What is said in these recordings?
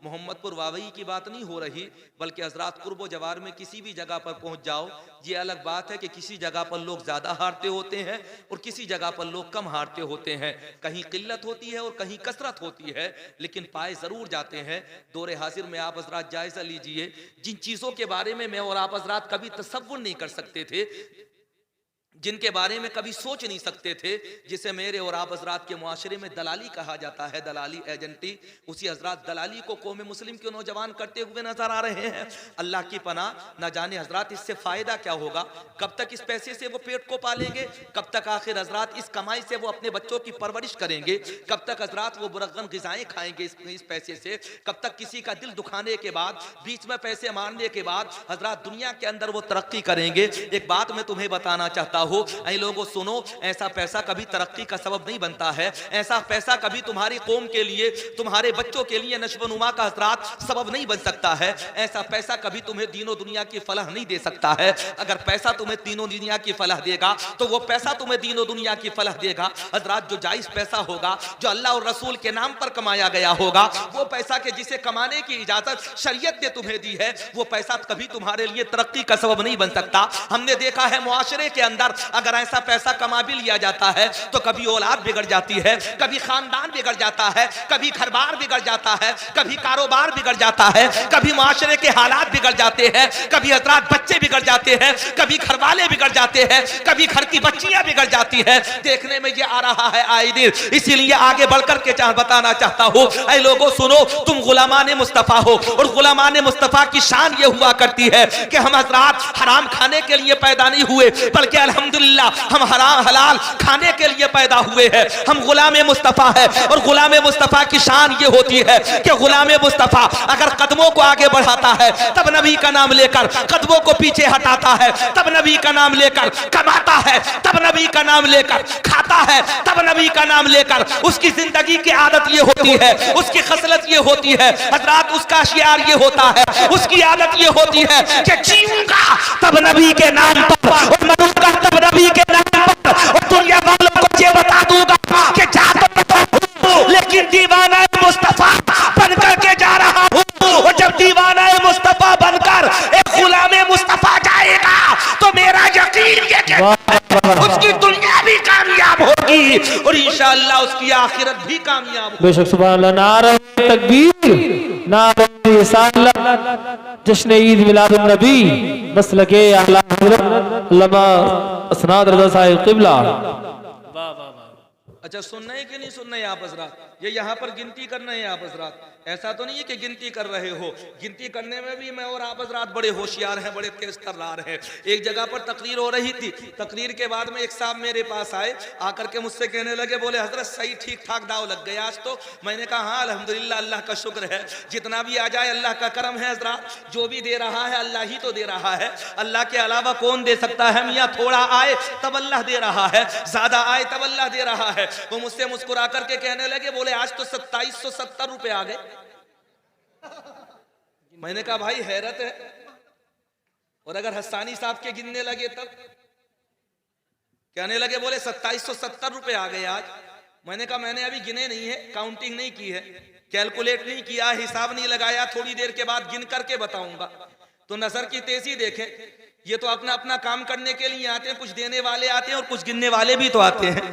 मोहम्मदपुर वावई की बात नहीं हो रही, बल्कि हजरात कुर्बो जवार में किसी भी जगह पर पहुंच जाओ, ये अलग बात है कि किसी जगह पर लोग ज्यादा हारते होते हैं और किसी जगह पर लोग कम हारते होते हैं, कहीं किल्लत होती है और कहीं कसरत होती है, लेकिन पाए जरूर जाते हैं। दौरे हाजिर में आप हजरात जायजा लीजिए, जिन चीजों के बारे में मैं और आप हजरात कभी तसव्वुर नहीं कर सकते थे, जिनके बारे में कभी सोच नहीं सकते थे, जिसे मेरे और आप हजरात के मुआशरे में दलाली कहा जाता है, दलाली एजेंटी, उसी हजरात दलाली को कौम मुस्लिम के नौजवान करते हुए नजर आ रहे हैं। अल्लाह की पनाह, न जाने हजरात इससे फायदा क्या होगा, कब तक इस पैसे से वो पेट को पालेंगे, कब तक आखिर हजरात इस कमाई से वो अपने बच्चों की परवरिश करेंगे, कब तक हजरात वो बुरगन ग़िज़ाएं खाएंगे इस पैसे से, कब तक किसी का दिल दुखाने के बाद, बीच में पैसे मारने के बाद हजरात दुनिया के अंदर वो तरक्की करेंगे। एक बात मैं तुम्हें बताना चाहता हूं, ऐ लोगों सुनो, ऐसा पैसा कभी तरक्की का सबब नहीं बनता है, ऐसा पैसा कभी तुम्हारी कौम के लिए, तुम्हारे बच्चों के लिए नश्व-नुमा का हजरात सबब नहीं बन सकता है, ऐसा पैसा कभी तुम्हें दीनों दुनिया की फलाह नहीं दे सकता है। अगर पैसा तुम्हें दीनों दुनिया की फलाह देगा तो वो पैसा तुम्हें दीनों दुनिया की फलाह देगा हजरात, जो जायज पैसा होगा, जो अल्लाह और रसूल के नाम पर कमाया गया होगा, वो पैसा के जिसे कमाने की इजाजत शरीयत ने तुम्हें दी है, वो पैसा कभी तुम्हारे लिए तरक्की का सबब नहीं बन सकता। हमने देखा है मुआशरे के अंदर अगर ऐसा पैसा कमा भी लिया जाता है तो कभी औलाद बिगड़ जाती है, कभी खानदान बिगड़ जाता है, कभी घर-बार बिगड़ जाता है, कभी कारोबार बिगड़ जाता है, कभी मुआशरे के हालात बिगड़ जाते हैं, कभी हजरात बच्चे बिगड़ जाते हैं, कभी घर वाले बिगड़ जाते हैं, कभी घर की बच्चियां बिगड़ जाती है। देखने में ये आ रहा है आए दिन, इसीलिए आगे बढ़कर के बताना चाहता हूं, ऐ लोगों सुनो, तुम गुलामान मुस्तफा हो और गुलामान मुस्तफा की शान ये हुआ करती है कि हम हजरात हराम खाने के लिए पैदा नहीं हुए, बल्कि अल्हम्दुलिल्लाह हम हराम हलाल खाने के लिए पैदा हुए हैं। हम गुलाम मुस्तफा है और गुलाम मुस्तफा की शान ये होती है कि गुलाम मुस्तफा अगर कदमों को आगे बढ़ाता है तब नबी का नाम लेकर कदमों को पीछे हटाता है, तब नबी का नाम लेकर कमाता है, तब नबी का नाम लेकर खाता है, तब नबी का नाम लेकर उसकी जिंदगी की आदत ये होती है, उसकी खसलत ये होती है हजरात, उसका शियार ये होता है, उसकी आदत ये होती है कि जीऊंगा तब नबी के नाम पर और मरूंगा तब नबी के नाम पर, और दुनिया वालों को ये बता दूंगा कि जाता हूं लेकिन दीवाना मुस्तफा बनकर के जा रहा हूं, और जब दीवाना मुस्तफा बनकर एक गुलाम मुस्तफा जाएगा तो मेरा यकीन ये कि उसकी दुनिया भी कामयाब होगी और इंशाअल्लाह उसकी आखिरत भी कामयाब होगी। बेशक सुभान अल्लाह, नारा तकबीर, नारा रिसालत, जश्न ईद मिलादुन नबी, मसलके अहले हज़रत उलमा असनाद रज़ा साहिब क़िबला। अच्छा, सुनना है कि नहीं सुनना है आप हजरात? ये यहाँ पर गिनती करना है आप हजरात, ऐसा तो नहीं है कि गिनती कर रहे हो, गिनती करने में भी मैं और आप हजरात बड़े होशियार हैं, बड़े तेज तर्रार हैं। एक जगह पर तकरीर हो रही थी, तकरीर के बाद में एक साहब मेरे पास आए, आकर के मुझसे कहने लगे, बोले हजरत सही ठीक ठाक दाव लग गया आज तो। मैंने कहा हाँ अल्हम्दुलिल्लाह, अल्लाह का शुक्र है, जितना भी आ जाए अल्लाह का करम है हजरात, जो भी दे रहा है अल्लाह ही तो दे रहा है, अल्लाह के अलावा कौन दे सकता है मियाँ? थोड़ा आए तब अल्लाह दे रहा है, ज्यादा आए तब अल्लाह दे रहा है। वो मुझसे मुस्कुरा करके कहने लगे, बोले आज तो 2770 रुपए आ गए। मैंने कहा भाई हैरत है, और अगर हस्सानी साहब के गिनने लगे तब कहने लगे, बोले 2770 रुपए आ गए आज। मैंने कहा मैंने अभी गिने नहीं है, काउंटिंग नहीं की है, कैलकुलेट नहीं किया, हिसाब नहीं लगाया, थोड़ी देर के बाद गिन करके बताऊंगा। तो नजर की तेजी देखें, ये तो अपना अपना काम करने के लिए आते हैं, कुछ देने वाले आते हैं और कुछ गिनने वाले भी तो आते हैं,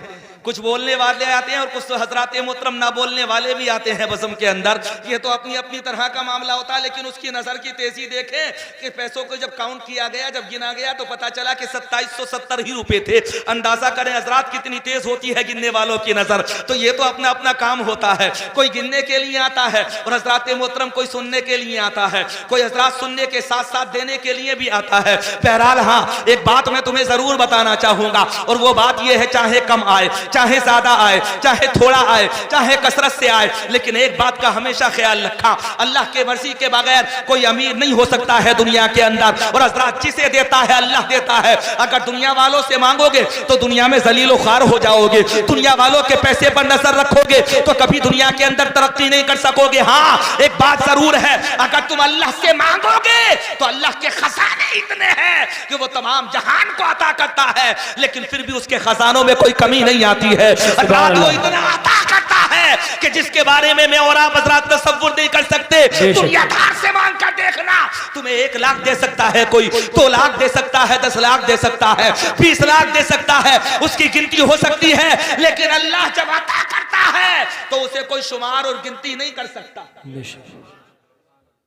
कुछ बोलने वाले आते हैं और कुछ हजरात मोहतरम ना बोलने वाले भी आते हैं बज़म के अंदर। ये तो अपनी अपनी तरह का मामला होता है, लेकिन उसकी नजर की तेजी देखें कि पैसों को जब काउंट किया गया, जब गिना गया तो पता चला कि 2770 ही रुपए थे। अंदाजा करें हजरात कितनी तेज होती है गिनने वालों की नजर। तो ये तो अपना अपना काम होता है, कोई गिनने के लिए आता है और हजरात मोहतरम कोई सुनने के लिए आता है, कोई हजरात सुनने के साथ साथ देने के लिए भी आता है। बहरहाल हाँ, एक बात मैं तुम्हें जरूर बताना चाहूंगा, और वो बात ये है, चाहे कम आए, चाहे ज्यादा आए, चाहे थोड़ा आए, चाहे कसरत से आए, लेकिन एक बात का हमेशा ख्याल रखा, अल्लाह के मर्जी के बगैर कोई अमीर नहीं हो सकता है दुनिया के अंदर। और हजरात जिसे देता है अल्लाह देता है। अगर दुनिया वालों से मांगोगे तो दुनिया में जलील ख्वार हो जाओगे, दुनिया वालों के पैसे पर नजर रखोगे तो कभी दुनिया के अंदर तरक्की नहीं कर सकोगे। हाँ, एक बात जरूर है, अगर तुम अल्लाह से मांगोगे तो अल्लाह के खजाने इतने हैं कि वो तमाम जहान को अता करता है, लेकिन फिर भी उसके खजानों में कोई कमी नहीं आती है। अल्लाह वो इतना अता करता है कि जिसके बारे में मैं और आप हजरात तसव्वुर नहीं कर सकते। है, दुनियादार से मांग कर देखना। तुम्हें 1 लाख दे सकता है कोई, 2 लाख दे सकता है, 10 लाख दे सकता है, 20 लाख दे सकता है, उसकी गिनती हो सकती है, लेकिन अल्लाह जब अता करता है तो उसे कोई शुमार और गिनती नहीं कर सकता।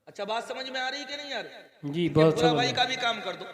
अच्छा बात समझ में आ रही कि नहीं आ रही जी? बहुत भाई का भी काम कर दो,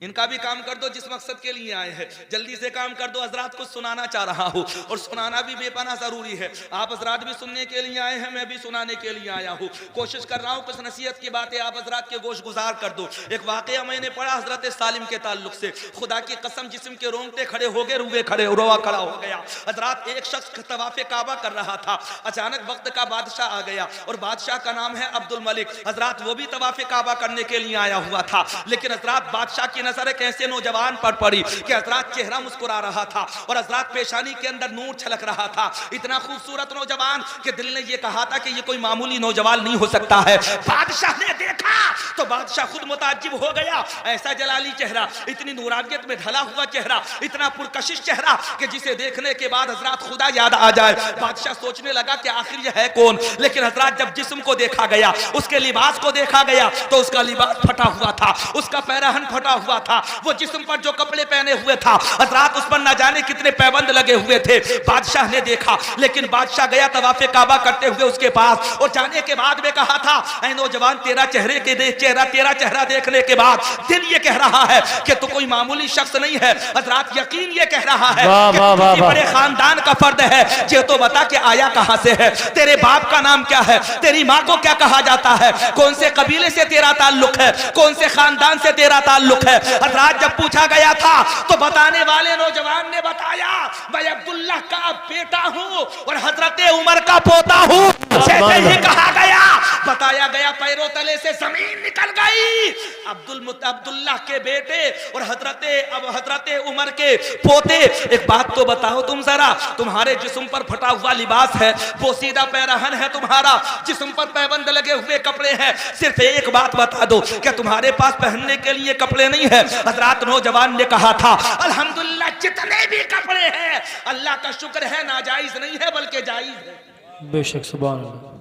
इनका भी काम कर दो, जिस मकसद के लिए आए हैं जल्दी से काम कर दो। हजरात कुछ सुनाना चाह रहा हूँ और सुनाना भी बेपना जरूरी है। आप हजरात भी सुनने के लिए आए हैं, मैं भी सुनाने के लिए आया हूँ। कोशिश कर रहा हूँ कुछ नसीहत की बातें आप हजरात के गोश गुजार कर दो। एक वाकया मैंने पढ़ा हजरत सालिम के ताल्लुक से, खुदा की कसम जिस्म के रोंगटे खड़े हो गए, रुए खड़े रोआ खड़ा हो गया। हजरात एक शख्स तवाफे काबा कर रहा था, अचानक वक्त का बादशाह आ गया और बादशाह का नाम है अब्दुल मलिक। हजरात वो भी तवाफे काबा करने के लिए आया हुआ था, लेकिन हजरात बादशाह की नजर एक ऐसे नौजवान पर पड़ी कि हजरात चेहरा मुस्कुरा रहा था और हजरात पेशानी के अंदर नूर छलक रहा था। इतना खूबसूरत नौजवान कि दिल ने यह कहा था कि ये कोई मामूली नौजवान नहीं हो सकता है। बादशाह ने देखा तो बादशाह खुद मुताज्जिब हो गया। ऐसा जलाली चेहरा, इतनी नूरानियत में ढला हुआ चेहरा, इतना पुरकशिश चेहरा कि जिसे देखने के बाद हजरात खुदा याद आ जाए। बादशाह सोचने लगा कि आखिर यह है कौन, लेकिन हजरात जब जिस्म को देखा गया, उसके लिबास को देखा गया तो उसका लिबास फटा हुआ था, उसका पैराहन फटा हुआ था। वो जिस्म पर जो कपड़े पहने हुए था हजरात उस पर न जाने कितने पैबंद लगे हुए थे। बादशाह ने देखा, लेकिन बादशाह गया तवाफे काबा करते हुए उसके पास और जाने के बाद में कहा था, ऐ नौजवान तेरा चेहरा देखने के बाद दिल ये कह रहा है कि तू कोई मामूली शख्स नहीं है। हजरात यकीन ये कह रहा है कि तू किसी बड़े खानदान का फर्द है। जे तो बता कि आया कहां से है, तेरे बाप का नाम क्या है, तेरी माँ को क्या कहा जाता है, कौन से कबीले से तेरा ताल्लुक है, कौन से खानदान से तेरा ताल्लुक है। हजरात जब पूछा गया था तो बताने वाले नौजवान ने बताया, मैं अब्दुल्लाह का बेटा हूं और हजरत उमर का पोता हूं। जैसे ही कहा गया, बताया गया, पैरों तले से जमीन निकल गई। अब्दुल्लाह के बेटे और हजरत उमर के पोते। एक बात तो बताओ तुम जरा, तुम्हारे जिस्म पर फटा हुआ लिबास है, पोसीदा पैराहन है तुम्हारा, जिस्म पर पैबंद लगे हुए कपड़े हैं, सिर्फ एक बात बता दो, क्या तुम्हारे पास पहनने के लिए कपड़े नहीं है? हजरात नौजवान ने कहा था, अल्हम्दुलिल्लाह जितने भी कपड़े हैं अल्लाह का शुक्र है, नाजायज नहीं है बल्कि जायज है। बेशक सुभान अल्लाह।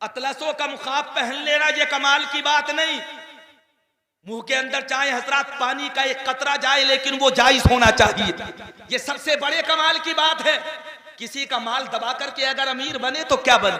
अतलसों का मुखाब पहन लेना ये कमाल की बात नहीं। मुंह के अंदर चाहे हजरात पानी का एक कतरा जाए लेकिन वो जायज होना चाहिए, ये सबसे बड़े कमाल की बात है। किसी का माल दबा करके अगर अमीर बने तो क्या बने,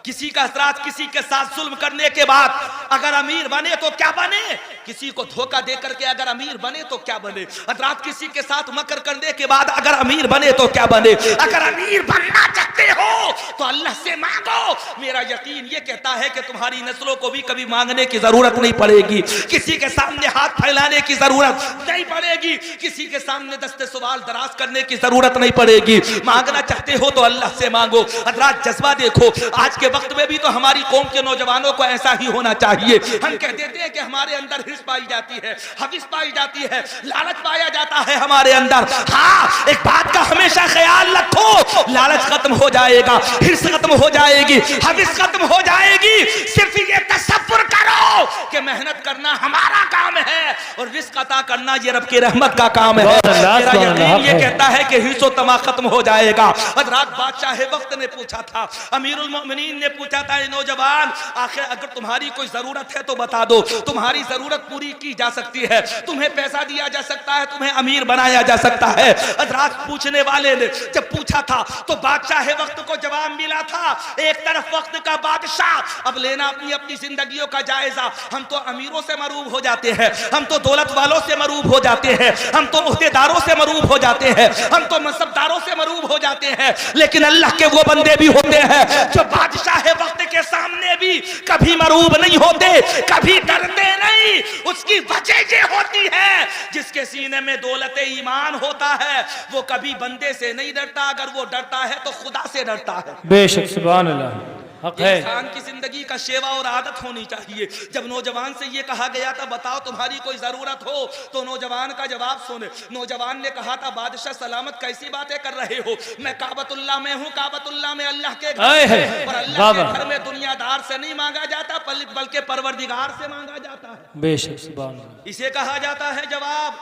किसी का हजरात किसी के साथ जुल्म करने के बाद अगर अमीर बने तो क्या बने, किसी को धोखा दे करके अगर अमीर बने तो क्या बने, हजरात किसी के साथ मकर करने के बाद अगर अमीर बने तो क्या बने। अगर अमीर बनना चाहते हो तो अल्लाह से मांगो। मेरा यकीन ये कहता है कि तुम्हारी नस्लों को भी कभी मांगने की जरूरत नहीं पड़ेगी, किसी के सामने हाथ फैलाने की जरूरत नहीं पड़ेगी, किसी के सामने दस्ते सवाल दराज करने की जरूरत नहीं पड़ेगी। मांगना चाहते हो तो अल्लाह से मांगो। हजरात जज्बा देखो, आज के वक्त में भी तो हमारी कौम के नौजवानों को ऐसा ही होना चाहिए। हम कह देते हैं कि हमारे अंदर हिर्स पाई जाती है, हविस पाई जाती है, लालच पाया जाता है हमारे अंदर। हाँ, एक बात का हमेशा ख्याल रखो, लालच खत्म हो जाएगा, हिर्स खत्म हो जाएगी, हविस खत्म हो जाएगी। सिर्फ ये तसव्वुर करो कि मेहनत करना हमारा काम है और रिस्क अता करना ये रब की रहमत का काम है। मेरा यकीन ये कहता है कि हिर्सो तमा खत्म हो जाएगा। हजरात बादशाह वक्त ने पूछा था, अमीरुल मोमिनीन ने पूछा था, नौजवान आखिर अगर तुम्हारी कोई जरूरत है तो बता दो, तुम्हारी जरूरत पूरी की जा सकती है, तुम्हें पैसा दिया जा सकता है, तुम्हें अमीर बनाया जा सकता है। हजरात पूछने वाले ने जब पूछा था तो बादशाह वक्त को जवाब मिला था, एक तरफ वक्त का बादशाह, अब लेना अपनी अपनी जिंदगियों का जायजा। हम तो अमीरों से मरूब हो जाते हैं, हम तो दौलत वालों से मरूब हो जाते हैं, हम तो उहदेदारों से मरूब हो जाते हैं, हम तो मनसबदारों से मरूब हो जाते हैं, लेकिन अल्लाह के वो बंदे भी होते हैं जो बादशाह वक्त के सामने भी कभी मरूब नहीं होते, कभी डरते नहीं। उसकी वजह ये होती है, जिसके सीने में दौलत ईमान होता है वो कभी बंदे से नहीं डरता, अगर वो डरता है तो खुदा से डरता है। बेशक सुभान अल्लाह। इंसान की जिंदगी का शेवा और आदत होनी चाहिए। जब नौजवान से ये कहा गया था बताओ तुम्हारी कोई जरूरत हो, तो नौजवान का जवाब सुने। नौजवान ने कहा था, बादशाह सलामत कैसी बातें कर रहे हो, मैं काबतुल्लाह में हूँ, काबतुल्लाह में अल्लाह के घर है और अल्लाह के घर में दुनियादार से नहीं मांगा जाता बल्कि परवरदिगार से मांगा जाता है। बेशक सुभान अल्लाह। इसे कहा जाता है जवाब,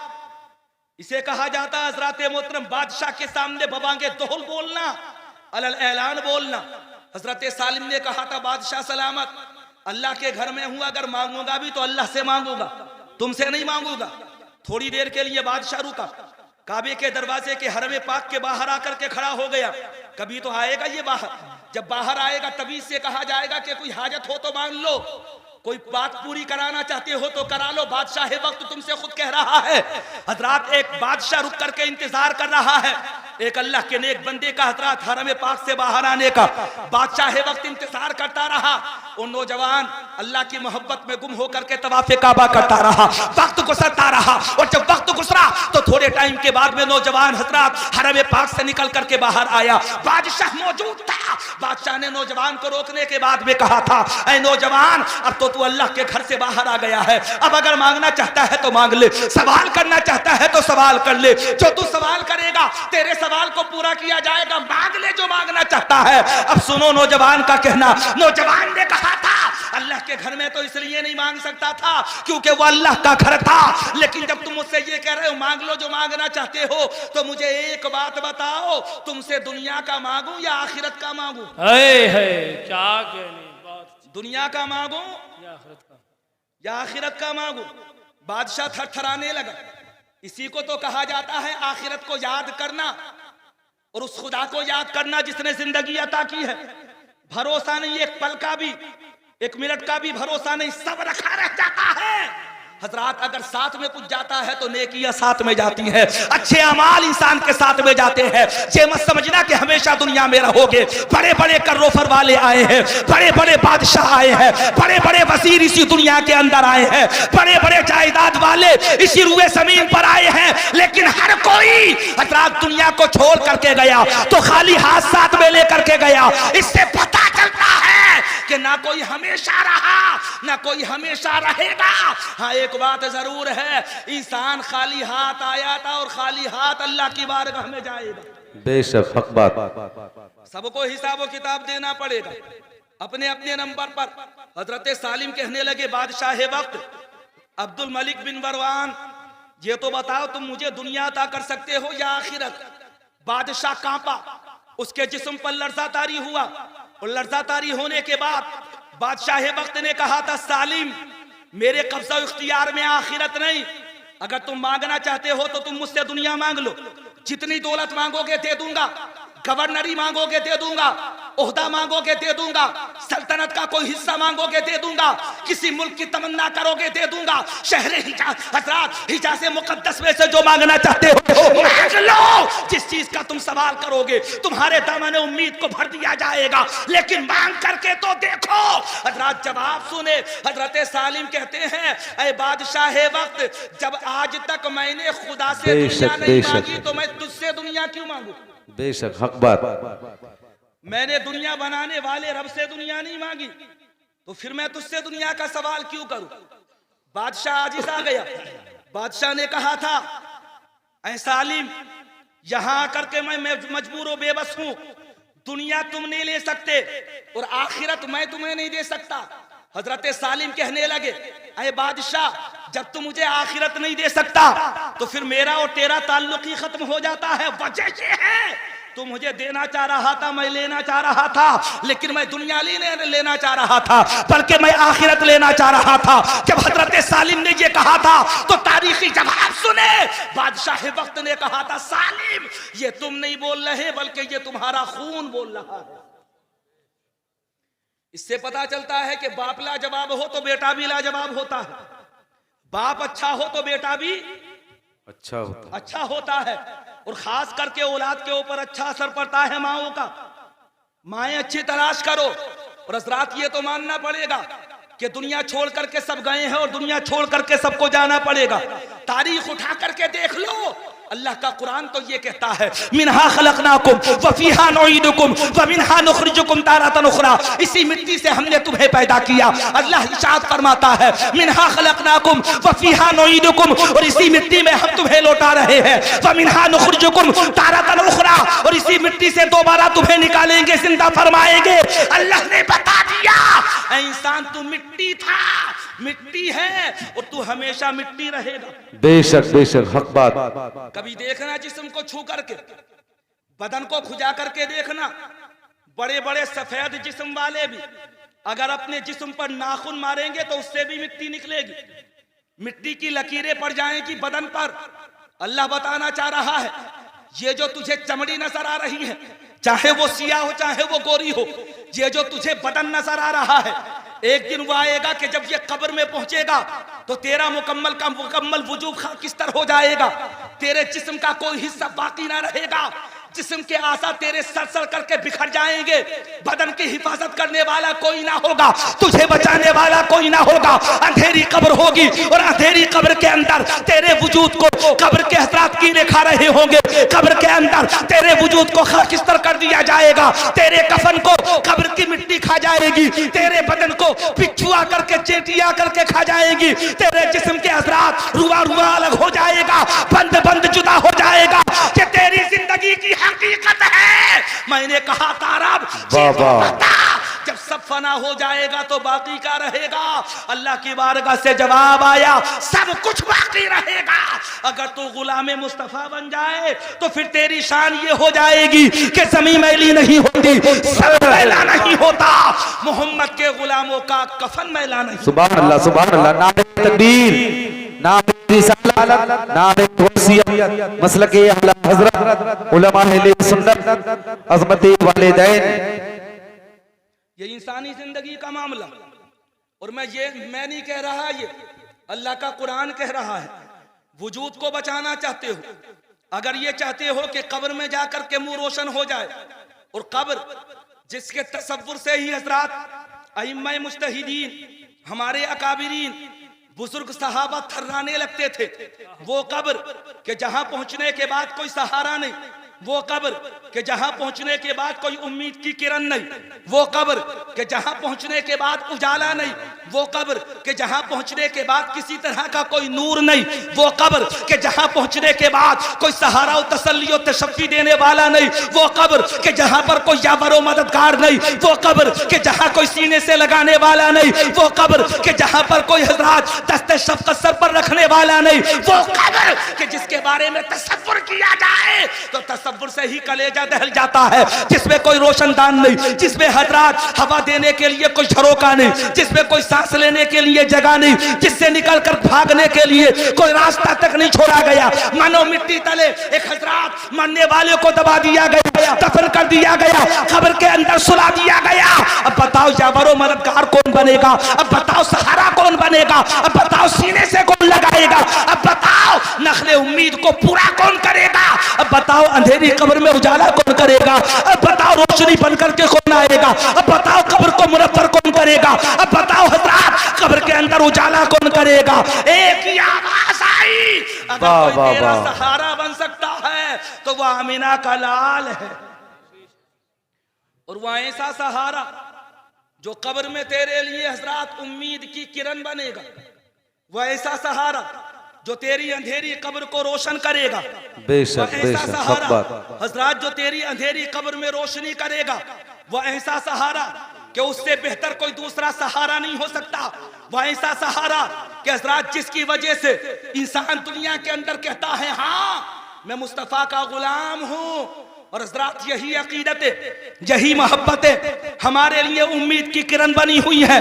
इसे कहा जाता है हजरत मोहतरम बादशाह के सामने बबांगे दोहल बोलना, अलल ऐलान बोलना। हजरत सालिम ने कहा था बादशाह सलामत, अल्लाह के घर में हूं, अगर मांगूंगा भी तो अल्लाह से मांगूंगा, तुमसे नहीं मांगूंगा। थोड़ी देर के लिए बादशाह रुका, काबे के दरवाजे के हरम पाक के बाहर आकर के खड़ा हो गया। कभी तो आएगा ये बाहर, जब बाहर आएगा तभी से कहा जाएगा कि कोई हाजत हो तो मांग लो, कोई बात पूरी कराना चाहते हो तो करा लो। बादशाह वक्त तुमसे खुद कह रहा है। हजरात एक बादशाह रुक करके इंतजार कर रहा है, एक अल्लाह के नेक बंदे का हजरात हरम पाक से बाहर आने का। बादशाह वक्त इंतजार करता रहा। वो नौजवान अल्लाह की मोहब्बत में गुम होकर के तवाफ़े काबा करता रहा, वक्त गुजरता रहा। और जब वक्त गुजरा तो थोड़े टाइम के बाद में नौजवान हजरात हरम पाक से निकल करके बाहर आया। बादशाह मौजूद था। बादशाह ने नौजवान को रोकने के बाद में कहा था, ऐ नौजवान, अब तो तू अल्लाह के घर से बाहर आ गया है, अब अगर मांगना चाहता है तो मांग ले, सवाल करना चाहता है तो सवाल कर ले। जो तू सवाल करेगा तेरे सवाल को पूरा किया जाएगा, मांग ले जो मांगना चाहता है। अब सुनो नौजवान का कहना। नौजवान ने कहा था, अल्लाह के घर में तो इसलिए नहीं मांग सकता था क्योंकि वो अल्लाह का घर था, लेकिन जब तुम मुझसे ये कह रहे हो मांग लो जो मांगना चाहते हो, तो मुझे एक बात बताओ, तुमसे दुनिया का मांगू या आखिरत का मांगू? क्या कहनी बात, दुनिया का मांगू या आखिरत का मांगू? बादशाह थरथराने लगा। इसी को तो कहा जाता है आखिरत को याद करना और उस खुदा को याद करना जिसने जिंदगी अता की है। भरोसा नहीं, एक पल का भी, एक मिनट का भी भरोसा नहीं, सब रखा रह जाता है। हजरात अगर साथ में कुछ जाता है तो नेकियां साथ में जाती हैं, अच्छे अमाल इंसान के साथ में जाते हैं। ये मत समझना कि हमेशा दुनिया में रहोगे। बड़े बड़े कर्रोफर वाले आए हैं, बड़े बड़े बादशाह आए हैं, बड़े बड़े वजीर इसी दुनिया के अंदर आए हैं, बड़े बड़े जायदाद वाले इसी रुए जमीन पर आए हैं, लेकिन हर कोई हजरात दुनिया को छोड़ करके गया तो खाली हाथ साथ में लेकर के गया। इससे पता चलता है कि ना कोई हमेशा रहा ना कोई हमेशा रहेगा। हाँ एक बात जरूर है, इंसान खाली हाथ आया था और खाली हाथ अल्लाह की बारगाह में जाएगा। बेशक हक बात। सबको हिसाब किताब देना पड़ेगा अपने अपने नंबर पर। हजरत सालिम कहने लगे बादशाह वक्त, अब्दुल मलिक बिन मरवान, ये तो बताओ तुम मुझे दुनिया अता कर सकते हो या आखिरत? बादशाह कांपा, उसके जिस्म पर लर्जा तारी हुआ और लर्जा तारी होने के बाद बादशाह वक्त ने कहा था, सालिम मेरे कब्जा इख्तियार में आखिरत नहीं, अगर तुम मांगना चाहते हो तो तुम मुझसे दुनिया मांग लो, जितनी दौलत मांगोगे दे दूंगा, गवर्नरी मांगोगे दे दूंगा, ओहदा मांगोगे दे दूंगा, सल्तनत का कोई हिस्सा मांगोगे दे दूंगा, किसी मुल्क की तमन्ना करोगे दे दूंगा, शहर हिजाज हजरात हिजाज मुकद्दस में से जो मांगना चाहते हो मांग लो। जिस चीज का तुम सवाल करोगे तुम्हारे दामन उम्मीद को भर दिया जाएगा, लेकिन मांग करके तो देखो। हजरात जवाब सुने। हजरत सालिम कहते हैं, ऐ बादशाह वक्त, जब आज तक मैंने खुदा से दुनिया नहीं मांगी तो मैं तुझसे दुनिया क्यों मांगू? बेशक हक बात। मैंने दुनिया बनाने वाले रब से दुनिया नहीं मांगी, तो फिर मैं तुझसे दुनिया का सवाल क्यों करूं? बादशाह आजिज आ गया। बादशाह ने कहा था, ऐ सालिम यहां आकर के मैं मजबूर और बेबस हूं, दुनिया तुम नहीं ले सकते और आखिरत मैं तुम्हें नहीं दे सकता। हजरत सालिम कहने लगे, ऐ बादशाह जब तुम मुझे आखिरत नहीं दे सकता तो फिर मेरा और तेरा ताल्लुक ही खत्म हो जाता है। वजह ये है, तू मुझे देना चाह रहा था, मैं लेना चाह रहा था, लेकिन मैं दुनिया लेना चाह रहा था, बल्कि मैं आखिरत लेना चाह रहा था। जब हजरत सालिम ने ये कहा था तो तारीखी जवाब सुने। बादशाह वक्त ने कहा था, सालिम ये तुम नहीं बोल रहे बल्कि ये तुम्हारा खून बोल रहा है। इससे पता चलता है कि बाप लाजवाब हो तो बेटा भी लाजवाब होता है, बाप अच्छा हो तो बेटा भी अच्छा होता है, और खास करके औलाद के ऊपर अच्छा असर पड़ता है माओं का। माएं अच्छी तलाश करो। और हजरात ये तो मानना पड़ेगा कि दुनिया छोड़ करके सब गए हैं और दुनिया छोड़ करके सबको जाना पड़ेगा। तारीख उठा करके देख लो, अल्लाह का कुरान तो ये कहता है, मिनहा खलकनाकुम व फीहा नुईदुकुम व मिनहा नुखरिजुकुम तारतन उखरा। इसी मिट्टी से हमने तुम्हें पैदा किया। अल्लाह इरशाद फरमाता है, मिनहा खलकनाकुम व फीहा नुईदुकुम, और इसी मिट्टी में हम तुम्हें लौटा रहे हैं। व मिनहा नुखरिजुकुम तारतन उखरा, और इसी मिट्टी से दोबारा तुम्हें निकालेंगे, जिंदा फरमाएंगे। अल्लाह ने बता दिया, ऐ इंसान तू मिट्टी था, मिट्टी है और तू हमेशा मिट्टी रहेगा। बेशक बेशक हक बात। कभी देखना जिस्म को छू करके, बदन को खुजा करके देखना, बड़े बड़े सफेद जिस्म वाले भी अगर अपने जिस्म पर नाखून मारेंगे तो उससे भी मिट्टी निकलेगी, मिट्टी की लकीरें पड़ जाएंगी बदन पर। अल्लाह बताना चाह रहा है ये जो तुझे चमड़ी नजर आ रही है, चाहे वो सियाह हो चाहे वो गोरी हो, ये जो तुझे बदन नजर आ रहा है, एक दिन वो आएगा कि जब ये कब्र में पहुंचेगा तो तेरा मुकम्मल का मुकम्मल वजूद खाकिस्तर हो जाएगा, तेरे जिस्म का कोई हिस्सा बाकी ना रहेगा, जिस्म के आसा तेरे सर सर करके बिखर जाएंगे, बदन की हिफाजत करने वाला कोई ना होगा, तुझे बचाने वाला कोई ना होगा, अंधेरी कब्र होगी और अंधेरी कब्र के अंदर तेरे वजूद को कब्र के हजरात कीले खा रहे होंगे, कब्र के अंदर तेरे वजूद को खाकिस्तर कर दिया जाएगा, तेरे कफन को कब्र की मिट्टी खा जाएगी, तेरे बदन को पिछुआ करके चेटिया करके खा जाएगी, तेरे जिस्म के हजरात रुआ रुआ अलग हो जाएगा, बंद बंद जुदा हो जाएगा, कि तेरी जिंदगी की हकीकत है। मैंने कहा था रब जब सब फना हो जाएगा तो बाकी क्या रहेगा? अल्लाह की बारगाह से जवाब आया सब कुछ बाकी रहेगा। अगर तू गुलामे मुस्तफा बन जाए तो फिर तेरी शान ये हो जाएगी कि ज़मीं मैली नहीं होती, सब मैला नहीं होता, मोहम्मद के गुलामों का कफन मैला नहीं। सुभान अल्लाह, सुभान अल्लाह। नारे तकबीर, नारे रिसालत, नारे तौसीयत, मसलके आला हजरत, उलमा अहले सुन्नत, अज़मते वालिदैन। ये इंसानी जिंदगी का मामला, और मैं नहीं कह रहा, ये अल्लाह का कुरान कह रहा है। वजूद को बचाना चाहते हो, अगर ये चाहते हो कि कब्र में जाकर के मुंह रोशन हो जाए, और कब्र जिसके तसव्वुर से ही हजरात अइम्मा मुज्तहिदीन हमारे अकाबिरीन बुजुर्ग सहाबा थर्राने लगते थे, वो कब्र के जहां पहुंचने के बाद कोई सहारा नहीं, वो कब्र के जहां पहुंचने के बाद कोई उम्मीद की किरण नहीं, वो कब्र के जहां पहुंचने के बाद उजाला नहीं, वो कब्र के जहां पहुंचने के बाद किसी तरह का कोई नूर नहीं, वो कब्र के जहां पहुंचने के बाद कोई सहारा और तसल्ली और तशफ़ी देने वाला नहीं, वो कब्र के जहां पर कोई यावर मददगार नहीं, वो कब्र के जहां कोई सीने से लगाने वाला नहीं, वो कब्र के जहां पर कोई हजरात दस्ते शफ़क़त सर पर रखने वाला नहीं, वो कब्र के जिसके बारे में तसव्वुर किया जाए तो तसव्वुर से ही कलेजा दहल जाता है, जिसमें कोई रोशनदान नहीं, जिसमें हजरात हवा देने के लिए कोई झरोका नहीं, जिसमें कोई सांस लेने के लिए जगह नहीं, जिससे निकलकर भागने के लिए कोई रास्ता तक नहीं छोड़ा गया, मानो मिट्टी तले एक हजरात मरने वाले को दबा दिया गया, दफन कर दिया गया, कब्र के अंदर सुला दिया गया। अब बताओ यावरो मददगार कौन बनेगा? अब बताओ सहारा कौन बनेगा? अब बताओ सीने से कौन लगाएगा? अब बताओ नखले उम्मीद को पूरा कौन करेगा? अब बताओ अंधेरी कब्र में उजाला कौन करेगा? अब बताओ रोशनी बन करके कौन आएगा? अब बताओ कब्र को मुनव्वर कौन करेगा? अब बताओ हजरात कब्र के अंदर उजाला कौन करेगा? एक ही आवाज आई, अगर कोई तेरा सहारा बन सकता है तो वह आमिना का लाल है, और वह ऐसा सहारा जो कब्र में तेरे लिए हजरात उम्मीद की किरण बनेगा, वह ऐसा सहारा जो तेरी अंधेरी कब्र को रोशन करेगा, बेशक ऐसा बेशक, सहारा हक बात। हजरात जो तेरी अंधेरी कब्र में रोशनी करेगा, वह ऐसा सहारा कि उससे बेहतर कोई दूसरा सहारा नहीं हो सकता, वह ऐसा सहारा कि हजरात जिसकी वजह से इंसान दुनिया के अंदर कहता है हाँ मैं मुस्तफा का गुलाम हूं। और हजरात यही अकीदत है, यही मोहब्बत है हमारे लिए उम्मीद की किरण बनी हुई है,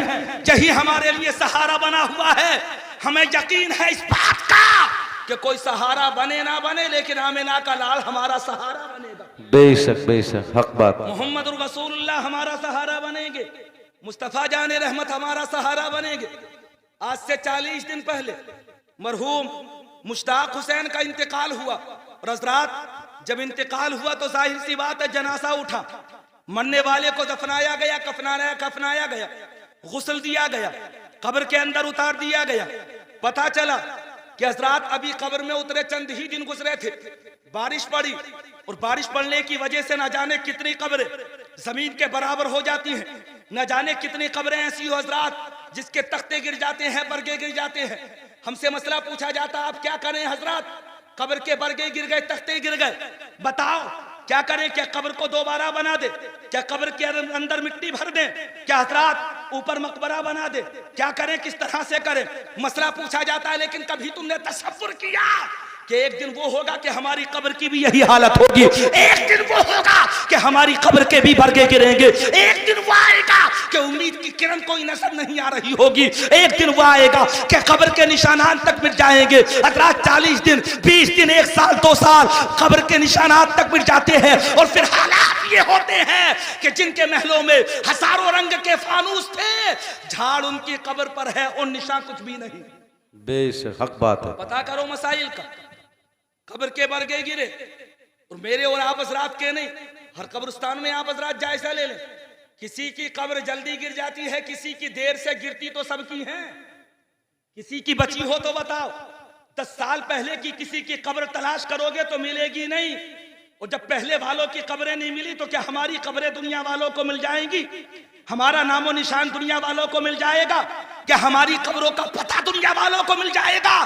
यही हमारे लिए सहारा बना हुआ है। हमें यकीन है इस बात का कि कोई सहारा बने ना बने, लेकिन आमिना का लाल हमारा सहारा बनेगा। बेशक बेशक, हक बात। मोहम्मद रसूलुल्लाह हमारा सहारा बनेंगे, मुस्तफ़ा जाने रहमत हमारा सहारा बनेंगे। आज से 40 दिन पहले मरहूम मुश्ताक हुसैन का इंतकाल हुआ, और हजरात जब इंतकाल हुआ तो जाहिर सी बात है जनासा उठा, मरने वाले को दफनाया गया, कफनाया गया, गुस्ल दिया गया, कब्र के अंदर उतार दिया गया। पता चला कि हजरात अभी कब्र में उतरे चंद ही दिन गुजरे थे, बारिश पड़ी, और बारिश पड़ने की वजह से न जाने कितनी कब्रें जमीन के बराबर हो जाती हैं, न जाने कितनी कब्रें ऐसी हो हजरात जिसके तख्ते गिर जाते हैं, बरगे गिर जाते हैं। हमसे मसला पूछा जाता आप क्या करें हजरात? कब्र के बरगे गिर गए, तख्ते गिर गए, बताओ क्या करें? क्या कब्र को दोबारा बना दे? क्या कब्र के अंदर मिट्टी भर दें? क्या हजरात ऊपर मकबरा बना दे? क्या करें, किस तरह से करें? मसला पूछा जाता है, लेकिन कभी तुमने तसव्वुर किया कि एक दिन वो होगा कि हमारी कब्र की भी यही हालत होगी, एक दिन वो होगा कि हमारी कब्र के भी बरगे गिरेंगे, एक दिन वो आएगा कि उम्मीद की किरण कोई नजर नहीं आ रही होगी, एक दिन वो आएगा कि कब्र के निशानात तक मिट जाएंगे। हजरात 40 दिन, 20 दिन, 1 साल, 2 साल कब्र के निशानात तक मिट जाते हैं और फिर हालात ये होते हैं कि जिनके महलों में हजारों रंग के फानूस थे, झाड़ उनकी कब्र पर है और निशान कुछ भी नहीं। बेशक हक बात है। पता करो मसाइल का, कब्र के बरगे गिरे और मेरे और आप हजरात के नहीं, हर कब्रिस्तान में आप हजरात जायजा ले लें। किसी की कब्र जल्दी गिर जाती है, किसी की देर से गिरती तो सबकी है, किसी की बची हो तो बताओ। 10 साल पहले की किसी की कब्र तलाश करोगे तो मिलेगी नहीं, और जब पहले वालों की कब्रें नहीं मिली तो क्या हमारी कब्रें दुनिया वालों को मिल जाएंगी? हमारा नामो निशान दुनिया वालों को मिल जाएगा? क्या हमारी कब्रों का पता दुनिया वालों को मिल जाएगा?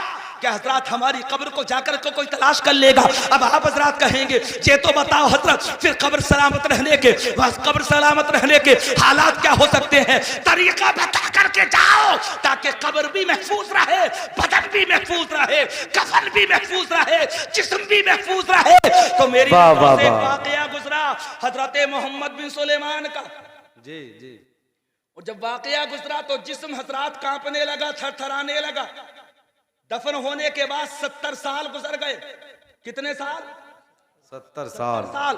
क्या हजरात हमारी कब्र को जाकर के कोई तलाश कर लेगा? अब आप हजरात कहेंगे ये तो बताओ हजरत, फिर कब्र सलामत रहने के, बस कब्र सलामत रहने के हालात क्या हो सकते हैं? तरीका बता करके जाओ ताकि कब्र भी महफूज रहे, बदन भी महफूज रहे, कफन भी महफूज रहे, जिस्म भी महफूज रहे। तो मेरी वाकया गुजरा हजरत मोहम्मद बिन सुलेमान का, जी जी, और जब वाकया गुजरा तो जिस्म हजरात कांपने लगा, थरथराने लगा। दफन होने के बाद 70 साल गुजर गए। कितने साल? 70 साल।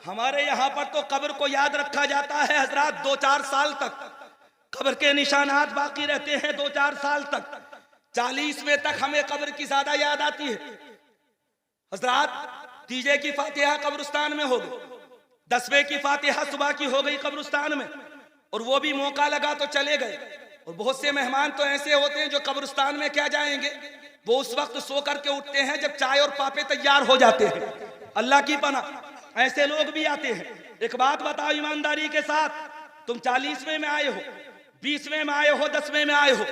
हमारे यहाँ पर तो कब्र को याद रखा जाता है हजरात 2-4 साल तक, कब्र के निशानात बाकी रहते हैं 2-4 साल तक। 40वें तक हमें कब्र की ज्यादा याद आती है। हजरात तीजे की फातिहा कब्रिस्तान में हो गई, 10वें की फातिहा सुबह की हो गई कब्रिस्तान में, और वो भी मौका लगा तो चले गए। और बहुत से मेहमान तो ऐसे होते हैं जो कब्रिस्तान में क्या जाएंगे, वो उस वक्त सो करके उठते हैं जब चाय और पापे तैयार हो जाते हैं। अल्लाह की पनाह ऐसे लोग भी आते हैं। एक बात बताओ ईमानदारी के साथ, तुम 40वें में आए हो, 20वें में आए हो, 10वें में आए हो,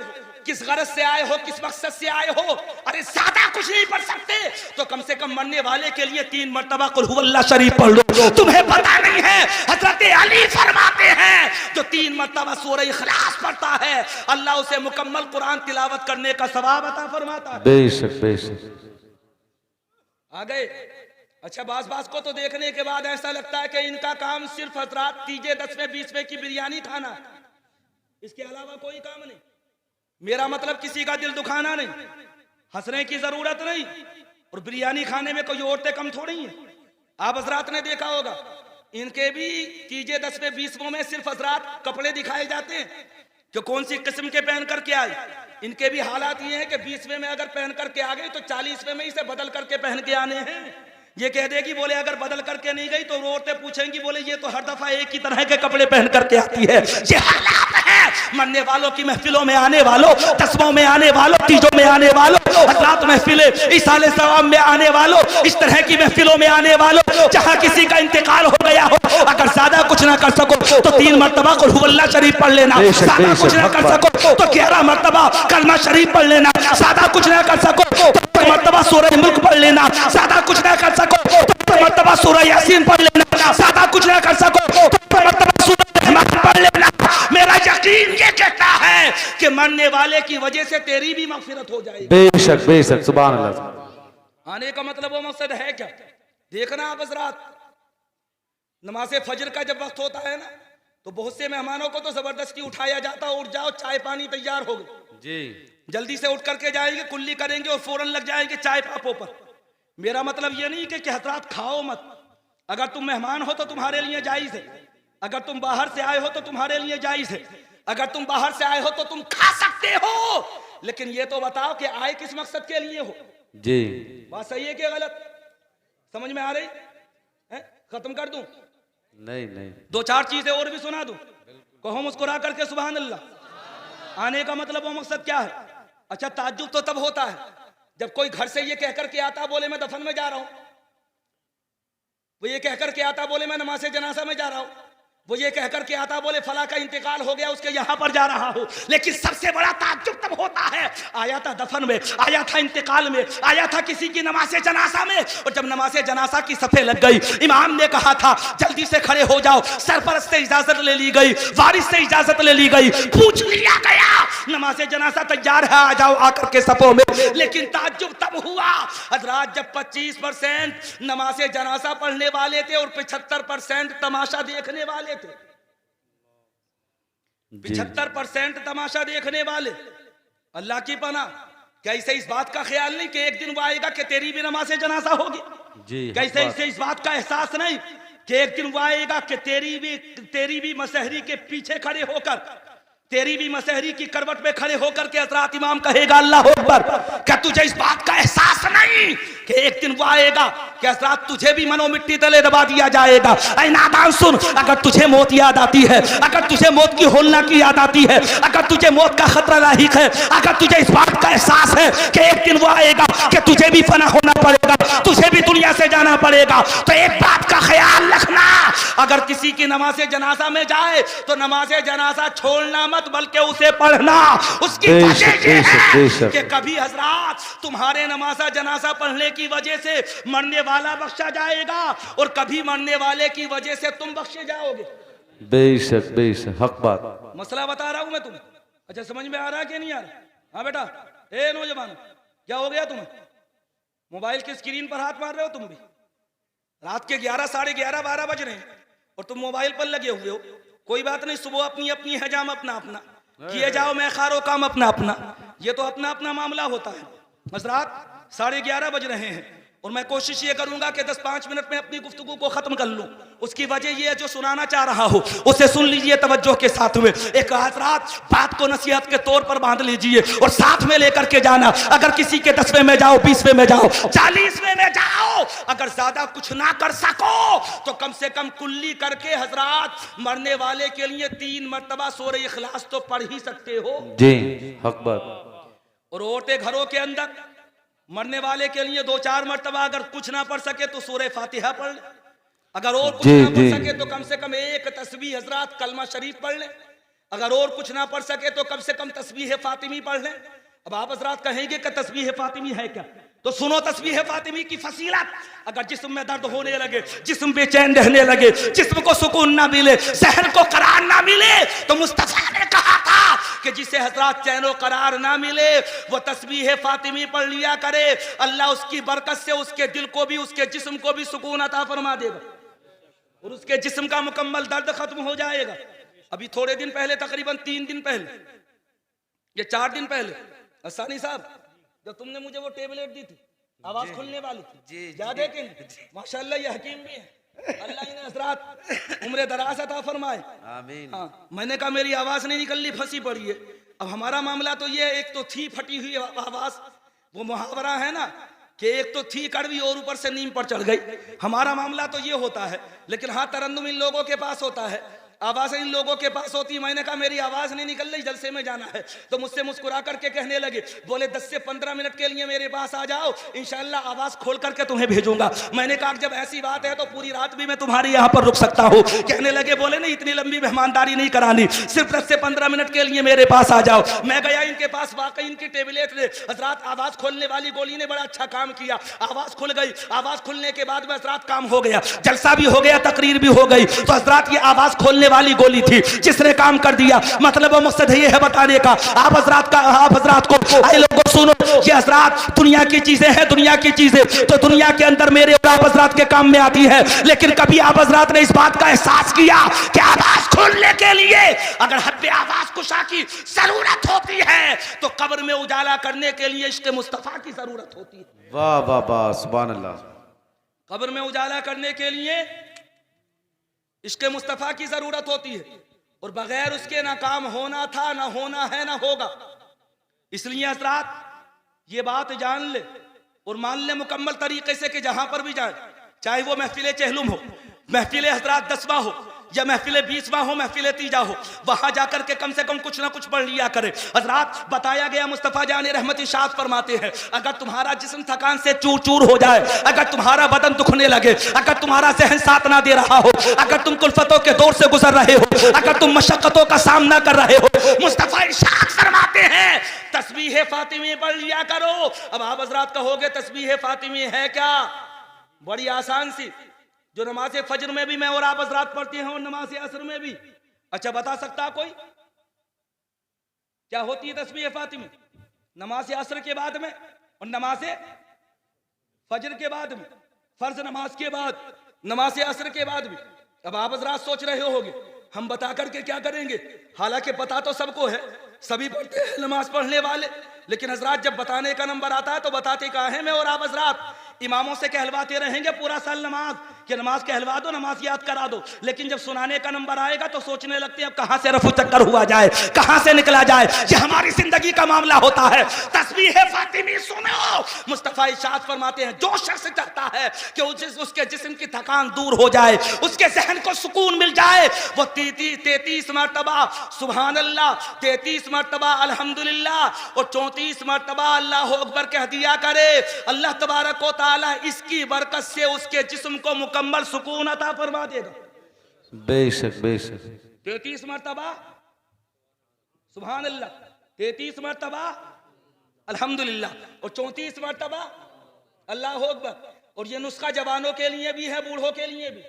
किस गरज से आए हो, किस मकसद से आए हो? अरे ज्यादा कुछ नहीं पढ़ सकते तो कम से कम मरने वाले के लिए 3 मरतबा कुल हुवल्लाह शरीफ पढ़ लो। तुम्हें पता नहीं है हजरत अली फरमाते हैं जो 3 मरतबा सूरह इखलास पढ़ता है अल्लाह उसे मुकम्मल कुरान तिलावत करने का सवाब अता फरमाता है। बेशक बेशक। आ गए? अच्छा, बास को तो देखने के बाद ऐसा लगता है कि इनका काम सिर्फ हजरात तीजे 10वें 20वें की बिरयानी खाना है, इसके अलावा कोई काम नहीं। मेरा मतलब किसी का दिल दुखाना नहीं, हंसने की जरूरत नहीं, और बिरयानी खाने में कोई औरतें कम थोड़ी हैं। आप हजरात ने देखा होगा इनके भी तीजे 10वें 20वें में सिर्फ हजरात कपड़े दिखाए जाते हैं कि कौन सी किस्म के पहन करके आए। इनके भी हालात ये हैं कि 20वें में अगर पहन करके आ गई तो 40वें में इसे बदल करके पहन के आने हैं। ये कह देगी बोले अगर बदल करके नहीं गई तो औरतें पूछेंगी बोले ये तो हर दफा एक ही तरह के कपड़े पहन करके आती है। ये हालात है मरने वालों की महफिलों में आने वालों, 10वें में आने वालों, तीजों में आने वालों, हजरात महफिले इसाले सवाब में आने वालों, इस तरह की महफिलों में आने वालों जहाँ किसी का इंतकाल हो गया हो, अगर ज्यादा कुछ ना कर सको तो 3 मरतबा कुल हुवल्लाह शरीफ पढ़ लेना, ज्यादा कुछ ना कर सको तो 11 मरतबा कलमा शरीफ पढ़ लेना, ज्यादा कुछ ना कर सको तो मरतबा सूरह मुल्क पढ़ लेना, ज्यादा कुछ ना कर सको तो मरतबा सूरह यासीन पढ़ लेना, ज्यादा कुछ ना कर सको तो मरतबा सूरह रहमान पढ़ लेना। मेरा यकीन ये कहता है कि मरने वाले की वजह से तेरी भी मगफिरत हो जाएगी। बेशक बेशक, सुभान अल्लाह। आने का मतलब वो मकसद है क्या? देखना आप हजरात, नमाज़े फजर का जब वक्त होता है ना तो बहुत से मेहमानों को तो जबरदस्ती उठाया जाता है, उठ जाओ चाय पानी तैयार हो गई जी, जल्दी से उठ करके जाएंगे, कुल्ली करेंगे और फौरन लग जाएंगे चाय पापों पर। मेरा मतलब ये नहीं कि हजरात खाओ मत, अगर तुम मेहमान हो तो तुम्हारे लिए जायज है, अगर तुम बाहर से आए हो तो तुम्हारे लिए जायज है, अगर तुम बाहर से आए हो तो तुम खा सकते हो, लेकिन ये तो बताओ कि आए किस मकसद के लिए हो। जी, बात सही है कि गलत? समझ में आ रही है? खत्म कर दूं? नहीं नहीं, 2-4 चीजें और भी सुना दूं, कहो मुस्कुरा करके सुभान अल्लाह। आने का मतलब वो मकसद क्या है? अच्छा, ताज्जुब तो तब होता है जब कोई घर से ये कहकर के आता बोले मैं दफन में जा रहा हूं, वो ये कहकर के आता बोले मैं नमाज़े जनाजा में जा रहा हूं, वो ये कहकर के आता बोले फला का इंतकाल हो गया उसके यहां पर जा रहा हूं। लेकिन सबसे बड़ा ताज्जुब तब होता है आया था दफन में, आया था इंतकाल में, आया था किसी की नमाज़े जनाजा में, और जब नमाज़े जनाजा की सफे लग गई, इमाम ने कहा था जल्दी से खड़े हो जाओ, सरपरस्त से इजाजत ले ली गई, वारिस से इजाजत ले ली गई, पूछ लिया गया नमाज जनाजा तैयार है, आ जाओ आकर के सफों में। लेकिन ताज्जुब तब हुआ हजरात जब 25% नमाज जनाजा पढ़ने वाले थे और 75% तमाशा देखने वाले थे। 75% तमाशा देखने वाले। अल्लाह की पनाह, कैसे इस बात का ख्याल नहीं कि एक दिन वो आएगा कि तेरी भी नमाज जनाजा होगी? कैसे इसे इस बात का एहसास नहीं कि एक दिन वो आएगा कि तेरी भी मसहरी के पीछे खड़े होकर, तेरी भी मसहरी की करवट में खड़े होकर के हजरात इमाम कहेगा अल्लाह अकबर। क्या तुझे इस बात का एहसास नहीं कि एक दिन वो आएगा कि हजरात तुझे भी मनो मिट्टी तले दबा दिया जाएगा? ऐ नादान सुन, अगर तुझे मौत याद आती है, अगर तुझे मौत की होलना की याद आती है, अगर तुझे मौत का खतरा लाहिक है, अगर तुझे इस बात का एहसास है कि एक दिन वो आएगा कि तुझे भी फना होना पड़ेगा, तुझे भी दुनिया से जाना पड़ेगा, तो एक बात का ख्याल रखना, अगर किसी की नमाज जनाजा में जाए तो नमाज जनाजा छोड़ना मत, बल्कि उसे पढ़ना। उसकी वजह ये है कि कभी हजरात तुम्हारे नमाज जनाजा पढ़ने की वजह से मरने वाला बख्शा जाएगा और कभी मरने वाले की वजह से तुम बख्शे जाओगे। बेशक बेशक, हक बात। मसला बता रहा हूं मैं तुम्हें, अच्छा समझ में आ रहा है कि नहीं आ रहा? हाँ बेटा, ए नौजवान, क्या हो गया तुम्हें? मोबाइल की स्क्रीन पर हाथ मार रहे हो तुम भी? रात के 11, साढ़े 11, 12 बज रहे हैं और तुम मोबाइल पर लगे हुए हो। कोई बात नहीं, सुबह अपनी अपनी हजाम अपना अपना किए जाओ, मैं खारो काम अपना अपना, ये तो अपना अपना मामला होता है। हजरात 11:30 बज रहे हैं और मैं कोशिश ये करूंगा कि 10-5 मिनट में अपनी गुफ्तगू को खत्म कर लूं। उसकी वजह ये है, जो सुनाना चाह रहा हो उसे सुन लीजिए तवज्जो के साथ में। एक हजरात बात को नसीहत के तौर पर बांध लीजिए और साथ में लेकर के जाना। अगर किसी के 10वें में जाओ, 20वें में जाओ, 40वें में जाओ, अगर ज्यादा कुछ ना कर सको तो कम से कम कुल्ली करके हजरात मरने वाले के लिए 3 मरतबा सूरह इखलास तो पढ़ ही सकते हो जी, हक बात। और औरतें घरों के अंदर मरने वाले के लिए 2-4 मरतबा अगर कुछ ना पढ़ सके तो सूरह फातिहा पढ़ ले। अगर और कुछ ना पढ़ सके तो कम से कम एक तस्बीह हजरात कलमा शरीफ पढ़ ले। अगर और कुछ ना पढ़ सके तो कम से कम तस्बीह फातिमी पढ़ ले। अब आप हजरात कहेंगे कि तस्बीह फातिमी है क्या, तो सुनो तस्बीह फातिमी की फसीलत। अगर जिस्म में दर्द होने लगे, जिस्म बेचैन रहने लगे, जिस्म को सुकून ना मिले, सहन को करार ना मिले, तो मुस्तफा ने कहा था कि जिसे हजरात चैन और करार ना मिले वो तस्बीह फातिमी पढ़ लिया करे। अल्लाह उसकी बरकत से उसके दिल को भी, उसके जिस्म को भी सुकून अता फरमा देगा और उसके जिस्म का मुकम्मल दर्द खत्म हो जाएगा। अभी थोड़े दिन पहले, तकरीबन 3 दिन पहले या 4 दिन पहले, असानी साहब, जब तुमने मुझे वो टेबलेट दी थी आवाज खुलने वाली थी, याद है कि माशाल्लाह ये हकीम भी है, अल्लाह इन्हें हजरात उम्र दराज अता फरमाए, आमीन। हाँ, मैंने कहा मेरी आवाज नहीं निकल ली, फंसी पड़ी है। अब हमारा मामला तो ये, एक तो थी फटी हुई आवाज, वो मुहावरा है ना कि एक तो थी कड़वी और ऊपर से नीम पर चढ़ गई। हमारा मामला तो ये होता है, लेकिन हाँ तरन्नुम इन लोगों के पास होता है, आवाज़ें इन लोगों के पास होती। मैंने कहा मेरी आवाज़ नहीं निकल रही, जलसे में जाना है, तो मुझसे मुस्कुरा करके कहने लगे, बोले 10 से 15 मिनट के लिए मेरे पास आ जाओ, इंशाल्लाह आवाज़ खोल करके तुम्हें भेजूंगा। मैंने कहा जब ऐसी बात है तो पूरी रात भी मैं तुम्हारी यहाँ पर रुक सकता हूँ। कहने लगे, बोले नहीं इतनी लंबी मेहमानदारी नहीं करानी, सिर्फ 10 से 15 मिनट के लिए मेरे पास आ जाओ। मैं गया इनके पास, वाकई इनकी टेबलेट ने हजरात आवाज़ खोलने वाली गोली ने बड़ा अच्छा काम किया। आवाज़ खुल गई, आवाज़ खुलने के बाद में हजरात काम हो गया, जलसा भी हो गया, तकरीर भी हो गई। तो हजरात ये आवाज़ खोलने वाली गोली थी जिसने काम कर दिया। मतलब वो मकसद ये है बताने का, आप हजरात को आए लोगों सुनो, ये हजरात दुनिया की चीजें हैं, दुनिया की चीजें तो दुनिया के अंदर मेरे और आप हजरात के काम में आती है। लेकिन कभी आप हजरात ने इस बात का एहसास किया कि आवाज खोलने के लिए अगर हद आवाज कुशा की जरूरत होती है तो कब्र में उजाला करने के लिए इश्क मुस्तफा की जरूरत होती है। वाह वाह वाह, सुभान अल्लाह। कब्र में उजाला करने के लिए इश्क मुस्तफा की जरूरत होती है और बगैर उसके ना काम होना था, ना होना है, ना होगा। इसलिए हजरात ये बात जान ले और मान ले मुकम्मल तरीके से कि जहां पर भी जाए, चाहे वो महफिल चहलुम हो, महफिल हजरात 10वां हो या महफिल 20वां हो, महफिल 3 हो, वहां जाकर के कम से कम कुछ ना कुछ पढ़ लिया करे। हजरात बताया गया, मुस्तफा जान रहमत इरशाद फरमाते हैं, अगर तुम्हारा जिस्म थकान से चूर चूर हो जाए, अगर तुम्हारा बदन दुखने लगे, अगर तुम्हारा जहन साथ ना दे रहा हो, अगर तुम कुल्फतों के दौर से गुजर रहे हो, अगर तुम मशक्कतों का सामना कर रहे हो, मुस्तफा इरशाद फरमाते हैं तस्बीह फातिमी पढ़ लिया करो। अब आप हजरात कहोगे तस्बीह फातिमी है क्या? बड़ी आसान सी, जो नमाज फजर में भी मैं और आप हजरात पढ़ते हैं और नमाज असर में भी। अच्छा बता सकता कोई? क्या होती है तस्बीह फातिमी? नमाज असर के बाद में और नमाज फजर के बाद में, फर्ज नमाज के बाद, नमाज असर के बाद भी। अब आप हजरात सोच रहे होंगे हम बता करके क्या करेंगे, हालांकि पता तो सबको है, सभी पढ़ते हैं नमाज पढ़ने वाले, लेकिन हजरात जब बताने का नंबर आता है तो बताते कहाँ हैं? मैं और आप हजरात इमामों से कहलवाते रहेंगे पूरा साल नमाज, कि नमाज कहलवा दो, नमाज याद करा दो, लेकिन जब सुनाने का नंबर आएगा तो सोचने लगते हैं अब कहां से रफू चक्कर हुआ जाए, कहां से निकला जाए। ये हमारी जिंदगी का मामला होता है। तस्बीह फातिमी सुनो, मुस्तफा इरशाद फरमाते हैं जो शख्स चाहता है कि उसके जिस्म की थकान दूर हो जाए, उसके जहन को सुकून मिल जाए, वो 33 मरतबा सुभान अल्लाह, 33 मरतबा अल्हम्दुलिल्लाह और 34 मरतबा अल्लाह अकबर कह दिया करे। अल्लाह तबारक व तआला इसकी बरकत से उसके जिस्म को मुकम्मल सुकून अता फरमा देगा। बेशक बेशक। 33 मरतबा सुभान अल्लाह, 33 मरतबा अल्हम्दुलिल्लाह और 34 मरतबा अल्लाह अकबर। और ये नुस्खा जवानों के लिए भी है, बूढ़ों के लिए भी,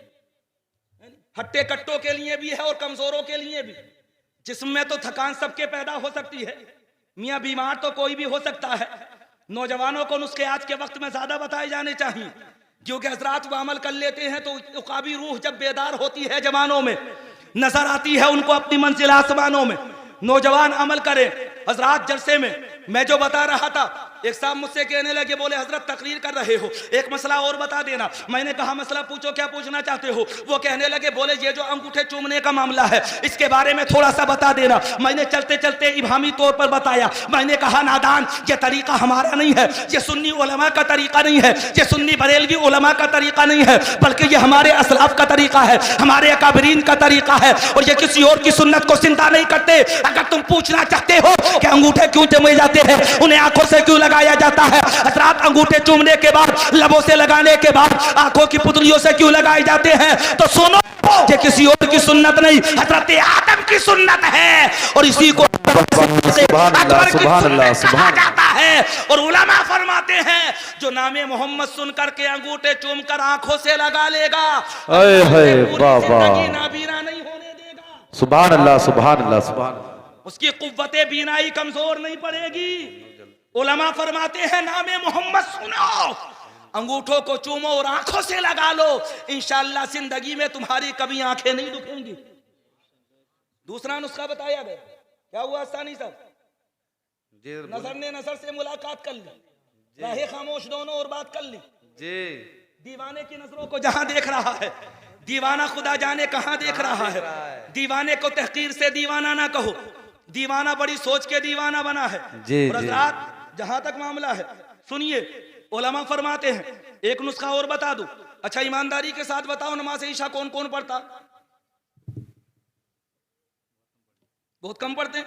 हट्टे कट्टों के लिए भी है और कमजोरों के लिए भी। जिस्म में तो थकान सबके पैदा हो सकती है, मियाँ बीमार तो कोई भी हो सकता है। नौजवानों को नुस्खे आज के वक्त में ज्यादा बताए जाने चाहिए, क्योंकि हजरात वो अमल कर लेते हैं तो उकाबी रूह जब बेदार होती है जवानों में, नजर आती है उनको अपनी मंजिल आसमानों में। नौजवान अमल करें। हजरात जलसे में मैं जो बता रहा था, एक साहब मुझसे कहने लगे, बोले हजरत तकरीर कर रहे हो, एक मसला और बता देना। मैंने कहा मसला पूछो, क्या पूछना चाहते हो? वो कहने लगे, बोले ये जो अंगूठे चूमने का मामला है इसके बारे में थोड़ा सा बता देना। मैंने चलते चलते इबामी तौर पर बताया। मैंने कहा नादान, ये तरीका हमारा नहीं है, ये सुन्नी उलमा का तरीका नहीं है, ये सुन्नी बरेलवी उलमा का तरीका नहीं है, बल्कि ये हमारे असलाफ का तरीका है, हमारे अकाबरीन का तरीका है, और ये किसी और की सुन्नत को जिंदा नहीं करते। अगर तुम पूछना चाहते हो कि अंगूठे क्यों चूमे जाते हैं, उन्हें आंखों से क्यों लगाया जाता है, हजरात अंगूठे चूमने के बाद, लबों से लगाने के बाद आंखों की पुतलियों से क्यों लगाए जाते हैं, तो सुनो, ये किसी और की सुन्नत नहीं, हजरत आदम की सुन्नत है। और इसी को कहा जाता है। और उलमा फरमाते हैं जो नामे मोहम्मद सुन करके अंगूठे चूम कर आंखों से लगा लेगा, नाबीना नहीं होने देगा। सुभान अल्लाह सुभान अल्लाह सुभान। उसकी कुव्वते बीनाई कमजोर नहीं पड़ेगी। उलमा फरमाते हैं नामे मोहम्मद सुनो, अंगूठों को चूमो और आंखों से लगा लो, इंशाअल्लाह जिंदगी में तुम्हारी कभी आंखें नहीं दुखेंगी। दूसरा नुस्खा बताया गया, क्या हुआ सानी साहब? नजर ने नजर से मुलाकात कर ली, राहे खामोश दोनों और बात कर ली। दीवाने की नजरों को जहां देख रहा है, दीवाना खुदा जाने कहां देख रहा है। दीवाने को तहकीर से दीवाना ना कहो, दीवाना बड़ी सोच के दीवाना बना है। और हज़रात जहां तक मामला है सुनिए, उलमा फरमाते हैं, एक नुस्खा और बता दूं। अच्छा ईमानदारी के साथ बताओ, नमाज ईशा कौन कौन पढ़ता? बहुत कम पढ़ते हैं।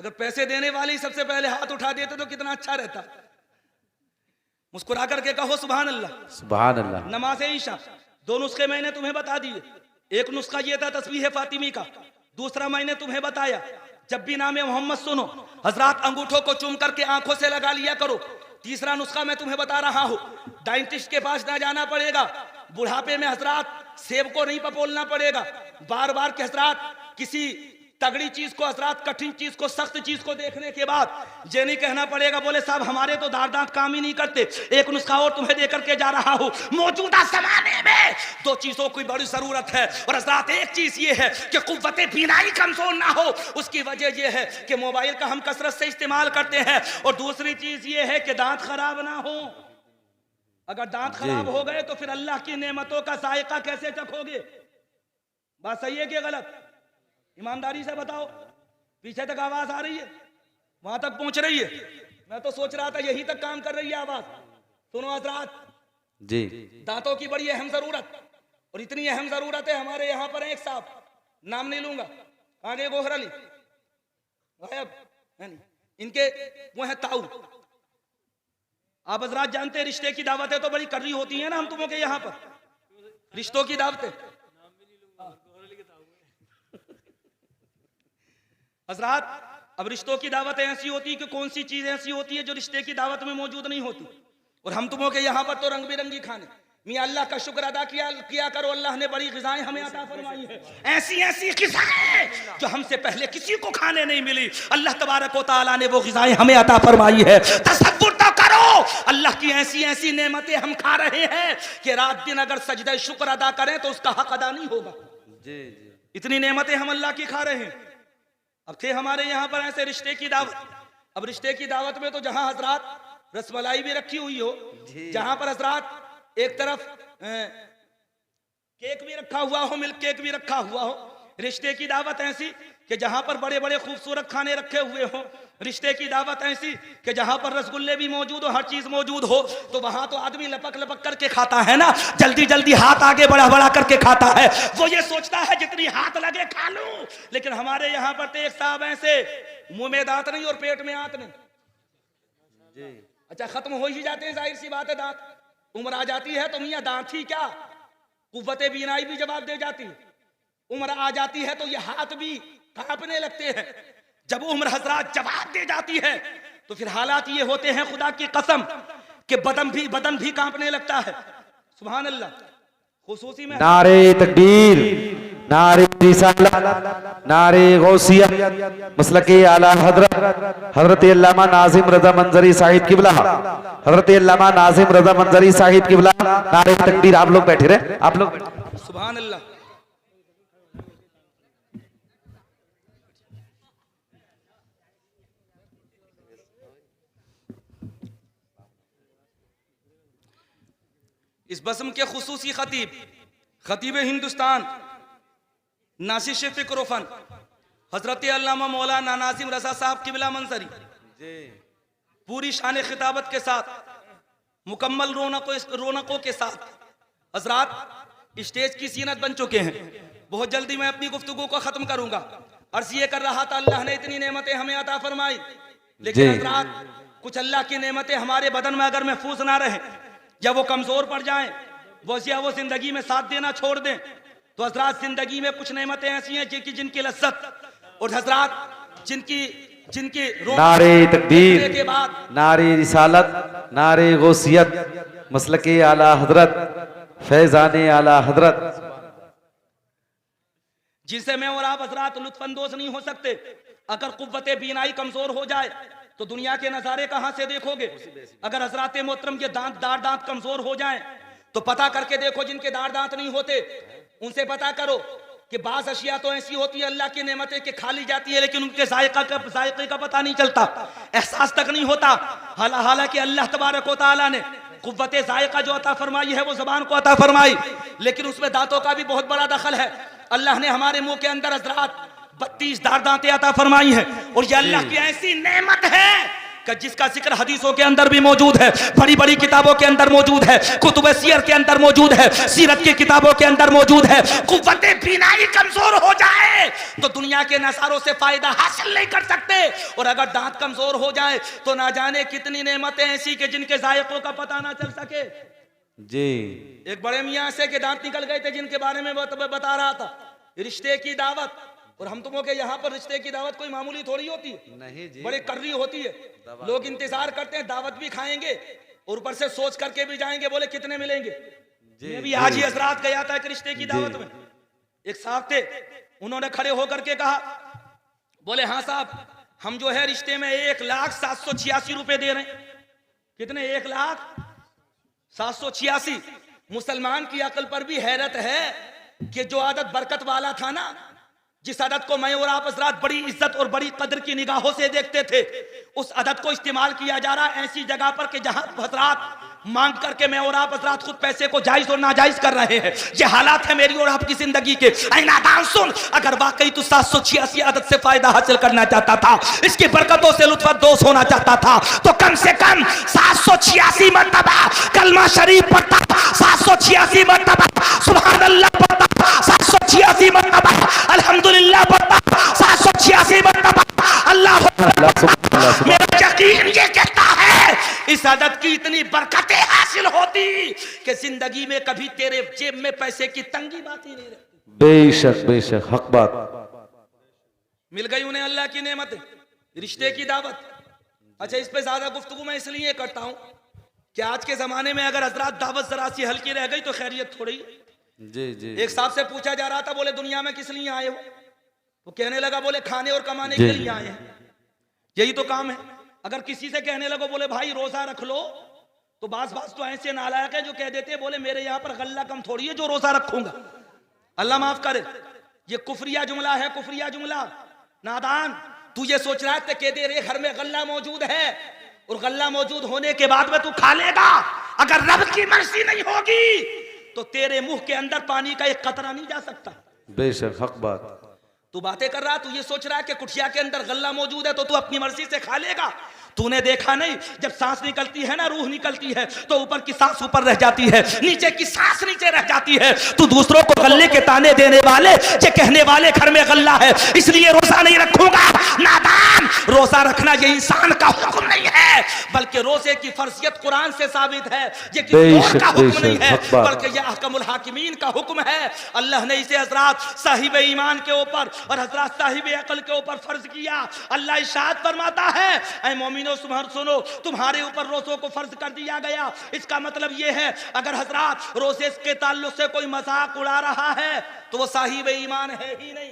अगर पैसे देने वाले ही सबसे पहले हाथ उठा देते तो कितना अच्छा रहता। मुस्कुरा करके कहो सुभान अल्लाह सुभान अल्लाह। नमाज ईशा दो नुस्खे मैंने तुम्हें बता दिए। एक नुस्खा ये था तस्बीह फातिमी का, दूसरा मैंने तुम्हें बताया जब भी नामे मोहम्मद सुनो हजरात अंगूठों को चूम करके आंखों से लगा लिया करो। तीसरा नुस्खा मैं तुम्हें बता रहा हूं, डाइंटिस्ट के पास ना जाना पड़ेगा, बुढ़ापे में हजरात सेब को नहीं पपोलना पड़ेगा, बार बार के हजरात किसी तगड़ी चीज को, हजरात कठिन चीज को, सख्त चीज को देखने के बाद ये नहीं कहना पड़ेगा बोले साहब हमारे तो दांत काम ही नहीं करते। एक नुस्खा और तुम्हें देकर के जा रहा हूं। मौजूदा जमाने में दो चीजों की बड़ी जरूरत है, और हजरात एक चीज ये है कि कुव्वते बीनाई कमजोर ना हो, उसकी वजह यह है कि मोबाइल का हम कसरत से इस्तेमाल करते हैं, और दूसरी चीज ये है कि दांत खराब ना हो। अगर दांत खराब हो गए तो फिर अल्लाह की नेमतों का जायका कैसे चखोगे? बात सही है कि गलत? ईमानदारी से बताओ। पीछे तक आवाज आ रही है, वहां तक पहुंच रही है? मैं तो सोच रहा था यही तक काम कर रही है आवाज। सुनो हजरात जी, दांतों की बड़ी अहम जरूरत, और इतनी अहम जरूरत है हमारे यहाँ पर एक साहब, नाम नहीं लूंगा, आगे गोहर अली गायब, इनके वो है ताऊ। आप हजरात जानते हैं रिश्ते की दावतें तो बड़ी करनी होती है ना हम तुमों के यहाँ पर, रिश्तों की दावतें। हजरात अब रिश्तों की दावत ऐसी होती है कि कौन सी चीज ऐसी होती है जो रिश्ते की दावत में मौजूद नहीं होती, और हम तुमों के यहाँ पर तो रंग बिरंगी खाने, मियां अल्लाह का शुक्र अदा किया करो, अल्लाह ने बड़ी ग़िज़ाएं हमें अता फरमाई है, ऐसी ऐसी ग़िज़ाएं जो हमसे पहले किसी को खाने नहीं मिली। अल्लाह तबारक व तआला ने वो ग़िज़ाएं हमें अता फरमाई है। तसव्वुर तो करो अल्लाह की ऐसी ऐसी नेमतें हम खा रहे हैं कि रात दिन अगर सजदे शुक्र अदा करें तो उसका हक अदा नहीं होगा। इतनी नेमतें हम अल्लाह की खा रहे हैं। अब थे हमारे यहाँ पर ऐसे रिश्ते की दावत, अब रिश्ते की दावत में तो जहां हजरात रसमलाई भी रखी हुई हो, जहां पर हजरात एक तरफ केक भी रखा हुआ हो, मिल्क केक भी रखा हुआ हो, रिश्ते की दावत ऐसी कि जहां पर बड़े बड़े खूबसूरत खाने रखे हुए हो, रिश्ते की दावत ऐसी कि जहां पर रसगुल्ले भी मौजूद हो, हर चीज मौजूद हो, तो वहां तो आदमी लपक लपक करके खाता है ना, जल्दी जल्दी हाथ आगे बढ़ा बढ़ा करके खाता है। वो ये सोचता है जितनी हाथ लगे खा लूं। लेकिन हमारे यहाँ पर तो एक साहब ऐसे मुंह में दांत नहीं और पेट में आंत नहीं। अच्छा, खत्म हो ही जाते हैं, जाहिर सी बात है। दांत उम्र आ जाती है तो मियाँ दांत ही क्या, कुव्वते बीनाई भी जवाब दे जाती है। उम्र आ जाती है तो ये हाथ भी कांपने लगते हैं। जब उम्र हजरात जवाब दे जाती है तो फिर हालात ये होते हैं, खुदा की कसम, कि बदन भी कांपने लगता है। सुभान अल्लाह। खुसूसी में नारे तकबीर, नारे रिसालत, नारे गौसियत, मसलके आला हजरत हजरत अल्लामा नाजिम रजा मंजरी साहिब किबला, हजरत अल्लामा नाजिम रजा मंजरी साहिब किबला। नारे तकबीर। आप लोग बैठे रहे, आप लोग। सुभान अल्लाह। इस बज़्म के खुसूसी खतीब हिंदुस्तान नासिश फ़िक्र फ़न हजरत अल्लामा मौलाना नाज़िम रज़ा साहब किबला मंजरी पूरी शान खिताबत के साथ, मुकम्मल रौनकों के साथ हजरात स्टेज की सीनत बन चुके हैं। बहुत जल्दी मैं अपनी गुफ्तगू को ख़त्म करूंगा। अर्ज़ ये कर रहा था, अल्लाह ने इतनी नेमतें हमें अता फरमाई, लेकिन हजरात कुछ अल्लाह की नेमतें हमारे बदन में अगर महफूज ना रहे या वो कमज़ोर पड़ जाएं, वो जिंदगी में साथ देना छोड़ दें, तो हजरात जिंदगी में कुछ नेमतें ऐसी हैं जिनकी लज्जत और हजरात जिनकी नारे तकबीर के बाद, नारे रिसालत, नारे गौसियत, मसलके आला हजरत, फैजाने आला हजरत, जिनसे मैं और आप हजरात लुत्फानंदोज नहीं हो सकते। अगर कुव्वते बीनाई कमजोर हो जाए तो दुनिया के नजारे कहां से देखोगे। अगर हजरात मोहतरम के दांत कमजोर हो जाएं तो पता करके देखो, जिनके दांत नहीं होते उनसे पता करो कि बाज़ अशिया तो ऐसी होती है अल्लाह की नेमतें कि खा ली जाती है, लेकिन उनके जायके का पता नहीं चलता, एहसास तक नहीं होता। हालांकि अल्लाह तबारक व तआला ने कुव्वते जायका जो अता फरमाई है वो ज़बान को अता फरमाई, लेकिन उसमें दांतों का भी बहुत बड़ा दखल है। अल्लाह ने हमारे मुंह के अंदर हजरात 32 दांतें अता फरमाई है, और ये अल्लाह की ऐसी नेमत है कि जिसका जिक्र हदीसों के अंदर भी मौजूद है, बड़ी बड़ी किताबों के अंदर मौजूद है, कुतुब सीरत के अंदर मौजूद है, सीरत की किताबों के अंदर मौजूद है। कुव्वते बीनाई कमजोर हो जाए तो दुनिया के नसारों से फायदा हासिल नहीं कर सकते, और अगर दांत कमजोर हो जाए तो ना जाने कितनी नेमतें ऐसी कि जिनके जायकों का पता ना चल सके। जी, एक बड़े मियाँ से के दांत निकल गए थे, जिनके बारे में बता रहा था, रिश्ते की दावत। और हम तुमों के यहाँ पर रिश्ते की दावत कोई मामूली थोड़ी होती है, नहीं जी, बड़ी कर्री होती है। लोग इंतजार करते हैं, दावत भी खाएंगे और ऊपर से सोच करके भी जाएंगे, बोले कितने मिलेंगे। मैं भी आज ही हजरात गया था एक रिश्ते की दावत में, एक साहब थे, उन्होंने खड़े होकर के कहा, बोले हाँ साहब, हम जो है रिश्ते में 1,786 रुपए दे रहे हैं। कितने? 1,786। मुसलमान की अकल पर भी हैरत है कि जो आदत बरकत वाला था ना, जिस आदत को मैं और आप हजरात बड़ी इज्जत और बड़ी कदर की निगाहों से देखते थे, उस आदत को इस्तेमाल किया जा रहा है ऐसी जगह पर कि जहां हजरात मांग करके मैं और आप हजरात खुद पैसे को जायज और नाजायज कर रहे हैं। ये हालात है मेरी और आपकी जिंदगी के। नादान सुन, अगर वाकई तू 786 आदत से फायदा हासिल करना चाहता था, इसकी बरकतों से लुत्फानंदोज होना चाहता था, तो कम से कम 786 मरतबा कलमा शरीफ पढ़ता, 786 मरतबा सुभान अल्लाह पढ़ता, 786 मरतबा अल्हम्दुलिल्लाह पढ़ता, 786 मरतबा अल्लाह। मेरा यकीन ये कहता है इस आदत की इतनी बरकतें हासिल होती कि जिंदगी में कभी तेरे जेब में पैसे की तंगी बात ही नहीं रहती। बेशक बेशक, हक बात। मिल गई उन्हें अल्लाह की नेमत, रिश्ते की दावत। अच्छा, इस पे ज्यादा गुफ्तगू मैं इसलिए करता हूं कि आज के जमाने में अगर हजरात दावत जरा सी हल्की रह गई तो खैरियत थोड़ी। जी जी एक साहब से पूछा जा रहा था, बोले दुनिया में किस लिए आए हो? वो कहने लगा, बोले खाने और कमाने के लिए आए हैं, यही तो काम है। अगर किसी से कहने लगो बोले भाई रोजा रख लो, तो बास तो ऐसे नालायक है जो कह देते हैं बोले मेरे यहाँ पर गल्ला कम थोड़ी है जो रोजा रखूंगा। अल्लाह माफ करे, ये कुफरिया जुमला है, कुफरिया जुमला। नादान, तू ये सोच रहा है कि तेरे घर में गल्ला मौजूद है और गल्ला मौजूद होने के बाद में तू खा लेगा। अगर रब की मर्जी नहीं होगी तो तेरे मुंह के अंदर पानी का एक कतरा नहीं जा सकता। बेशक हक बात। तू बातें कर रहा, तू ये सोच रहा है कि कुठिया के अंदर गल्ला मौजूद है तो तू अपनी मर्जी से खा लेगा। तूने देखा नहीं, जब सांस निकलती है ना, रूह निकलती है, तो ऊपर की सांस ऊपर रह जाती है, नीचे की सांस नीचे रह जाती है। तू दूसरों को गल्ले के ताने देने वाले, ये कहने वाले घर में गल्ला है इसलिए रोजा नहीं रखूंगा। नादान, रोजा रखना ये इंसान का हुक्म नहीं है, बल्कि रोजे की फर्जियत कुरान से साबित है। ये किसी और का हुक्म नहीं है, बल्कि ये अहकमुल हाकिमीन का हुक्म है। अल्लाह ने इसे हजरात साहिब ईमान के ऊपर और हजरात साहिब अकल के ऊपर फर्ज किया। अल्लाह इरशाद फरमाता है, ऐ मोमिनो सुनो, तुम्हारे ऊपर रोजों को फर्ज कर दिया गया। इसका मतलब यह है अगर हजरात रोजे के ताल्लुक से कोई मजाक उड़ा रहा है तो वो साहिब ईमान है ही नहीं।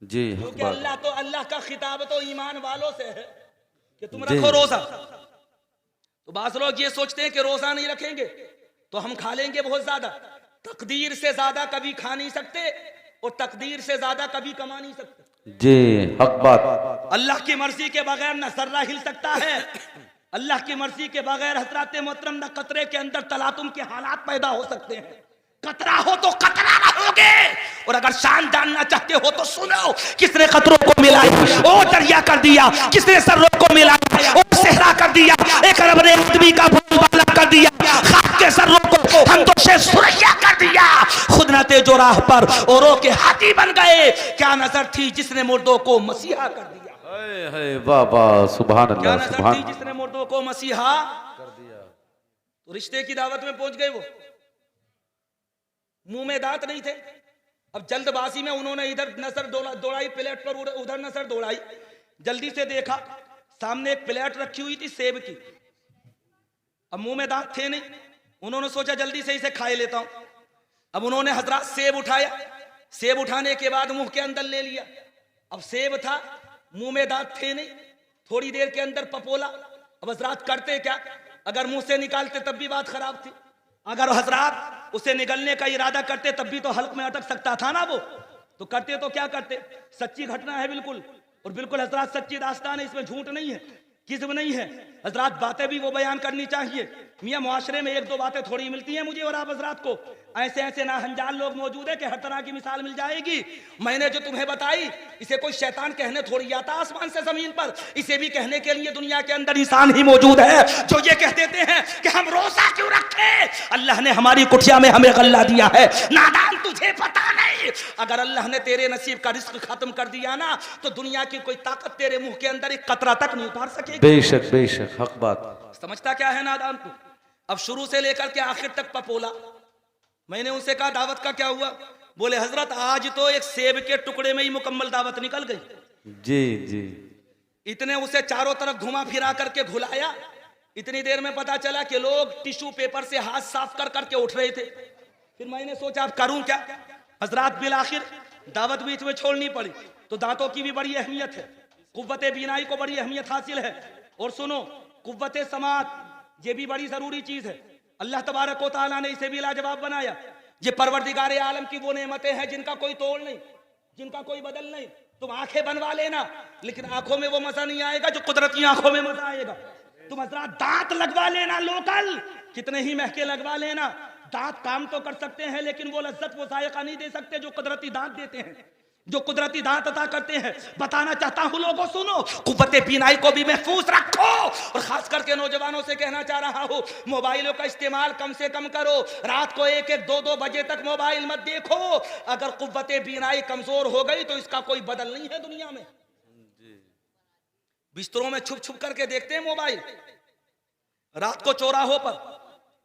जी, क्योंकि अल्लाह का खिताब तो ईमान वालों से है कि तुम रखो रोजा। तो बास लोग ये सोचते हैं कि रोजा नहीं रखेंगे तो हम खा लेंगे बहुत ज्यादा। तकदीर से ज्यादा कभी खा नहीं सकते और तकदीर से ज्यादा कभी कमा नहीं सकते। जी हक बात। अल्लाह की मर्जी के बगैर न सर्रा हिल सकता है, अल्लाह की मर्जी के बगैर हजरत मोहतरम न कतरे के अंदर तलातुम के हालात पैदा हो सकते हैं। कतरा हो तो कतरा रहोगे। और अगर शान जानना चाहते हो तो सुनो, किसने कतरों को मिलाया ओ दरिया कर दिया, किसने सर्रों को मिलाया ओ सहरा कर दिया, एक अरब ने आदमी का बोलबाला कर दिया, खाक के सर्रों को हम तो से सुरैया कर दिया। खुद न तेजो राह पर औरों के हाथी बन गए। क्या नजर थी जिसने मुर्दों को मसीहा कर दिया। वाह वाह, सुभान क्या अल्लाह, नजर सुभान। थी जिसने मुर्दों को मसीहा कर दिया। तो रिश्ते की दावत में पहुंच गए, वो मुंह में दांत नहीं थे। अब जल्दबाजी में उन्होंने इधर नजर दौड़ाई प्लेट पर, उधर नजर दौड़ाई, जल्दी से देखा सामने एक प्लेट रखी हुई थी सेब की। अब मुंह में दांत थे नहीं, उन्होंने सोचा जल्दी से इसे खाए लेता हूं। अब उन्होंने हजरात सेब उठाया, सेब उठाने के बाद मुंह के अंदर ले लिया। अब सेब था, मुंह में दांत थे नहीं, थोड़ी देर के अंदर पपोला। अब हजरात करते क्या, अगर मुंह से निकालते तब भी बात खराब थी, अगर हजरात उसे निगलने का इरादा करते तब भी तो हल्क में अटक सकता था ना वो। तो करते तो क्या करते, सच्ची घटना है बिल्कुल, और बिल्कुल हजरात सच्ची दास्तान है, इसमें झूठ नहीं है, किस्म नहीं है। हजरात बातें भी वो बयान करनी चाहिए। मियाँ मुआशरे में एक दो बातें थोड़ी मिलती हैं मुझे और आप हजरात को, ऐसे ऐसे नाहंजान लोग मौजूद है कि हर तरह की मिसाल मिल जाएगी। मैंने जो तुम्हें बताई इसे कोई शैतान कहने थोड़ी आता आसमान से जमीन पर, इसे भी कहने के लिए दुनिया के अंदर इंसान ही मौजूद है जो ये कह देते हैं कि हम रोजा क्यों रखे। अल्लाह ने हमारी कुटिया में हमें गल्ला दिया है। नादान, तुझे पता नहीं, अगर अल्लाह ने तेरे नसीब का रिस्क खत्म कर दिया ना तो दुनिया की कोई ताकत तेरे मुंह के अंदर एक कतरा तक नहीं उतार सकेगी। बेशक बेशक हक बात। समझता क्या है नादान तू। अब शुरू से लेकर के आखिर तक पपोला। मैंने उनसे कहा दावत का क्या हुआ, बोले हजरत आज तो एक सेब के टुकड़े में ही मुकम्मल दावत निकल गई। जी जी। इतने उसे चारों तरफ घुमा फिरा करके घुलाया, इतनी देर में पता चला कि लोग टिश्यू पेपर से हाथ साफ कर करके उठ रहे थे। फिर मैंने सोचा अब करूं क्या। हजरात बिल आखिर दावत बीच में छोड़नी पड़ी। तो दांतों की भी बड़ी अहमियत है, कुव्वत बीनाई को बड़ी अहमियत हासिल है। और सुनो, कुव्वत समात ये भी बड़ी जरूरी चीज है। अल्लाह तबारक व तआला ने इसे भी लाजवाब बनाया। ये परवरदिगार आलम की वो नेमतें हैं जिनका कोई तोड़ नहीं, जिनका कोई बदल नहीं। तुम आंखें बनवा लेना, लेकिन आंखों में वो मजा नहीं आएगा जो कुदरती आंखों में मजा आएगा। तुम हजरात दांत लगवा लेना लोकल, कितने ही महंगे लगवा लेना, दांत काम तो कर सकते हैं लेकिन वो लज्जत वो जायका नहीं दे सकते जो कुदरती दांत देते हैं, जो कुदरती दांत अता करते हैं। बताना चाहता हूं लोगों, सुनो, कुव्वत बीनाई को भी महफूज रखो। और खास करके नौजवानों से कहना चाह रहा हूं, मोबाइलों का इस्तेमाल कम से कम करो। रात को 1-1, 2-2 बजे तक मोबाइल मत देखो। अगर कुव्वत बीनाई कमजोर हो गई तो इसका कोई बदल नहीं है दुनिया में। बिस्तरों में छुप छुप करके देखते हैं मोबाइल, रात को चौराहों पर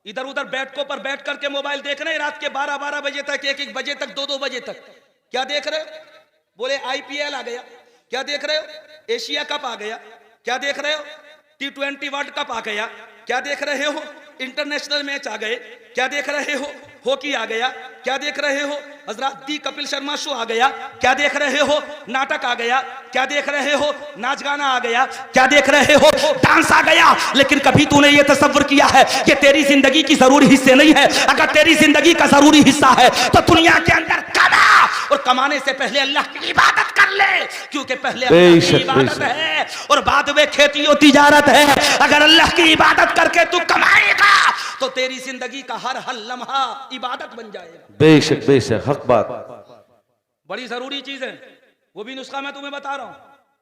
इधर उधर बैठकों पर बैठ करके मोबाइल देख रहे हैं रात के 12-12 बजे तक, 1-1 बजे तक, 2-2 बजे तक। क्या देख रहे हो? बोले IPL आ गया। क्या देख रहे हो? एशिया कप आ गया। क्या देख रहे हो? T20 वर्ल्ड कप आ गया। क्या देख रहे हो? इंटरनेशनल मैच आ गए। क्या देख रहे हो? हॉकी आ गया। क्या देख रहे हो? हजरत दी कपिल शर्मा शो आ गया। क्या देख रहे हो? नाटक आ गया। क्या देख रहे हो? नाच गाना आ गया। क्या देख रहे हो? डांस आ गया। लेकिन कभी तूने ये तसव्वुर किया है कि तेरी जिंदगी की जरूरी हिस्से नहीं है? अगर तेरी जिंदगी का जरूरी हिस्सा है तो दुनिया के अंदर कमा, और कमाने से पहले अल्लाह की इबादत कर ले, क्योंकि पहले अल्लाह की इबादत है और बाद में खेती और तिजारत है। अगर अल्लाह की इबादत करके तू कमाएगा तो तेरी जिंदगी का हर लम्हा इबादत बन जाएगा। बेशक बेशक, हक बात। बड़ी जरूरी चीज है, वो भी नुस्खा मैं तुम्हें बता रहा हूं,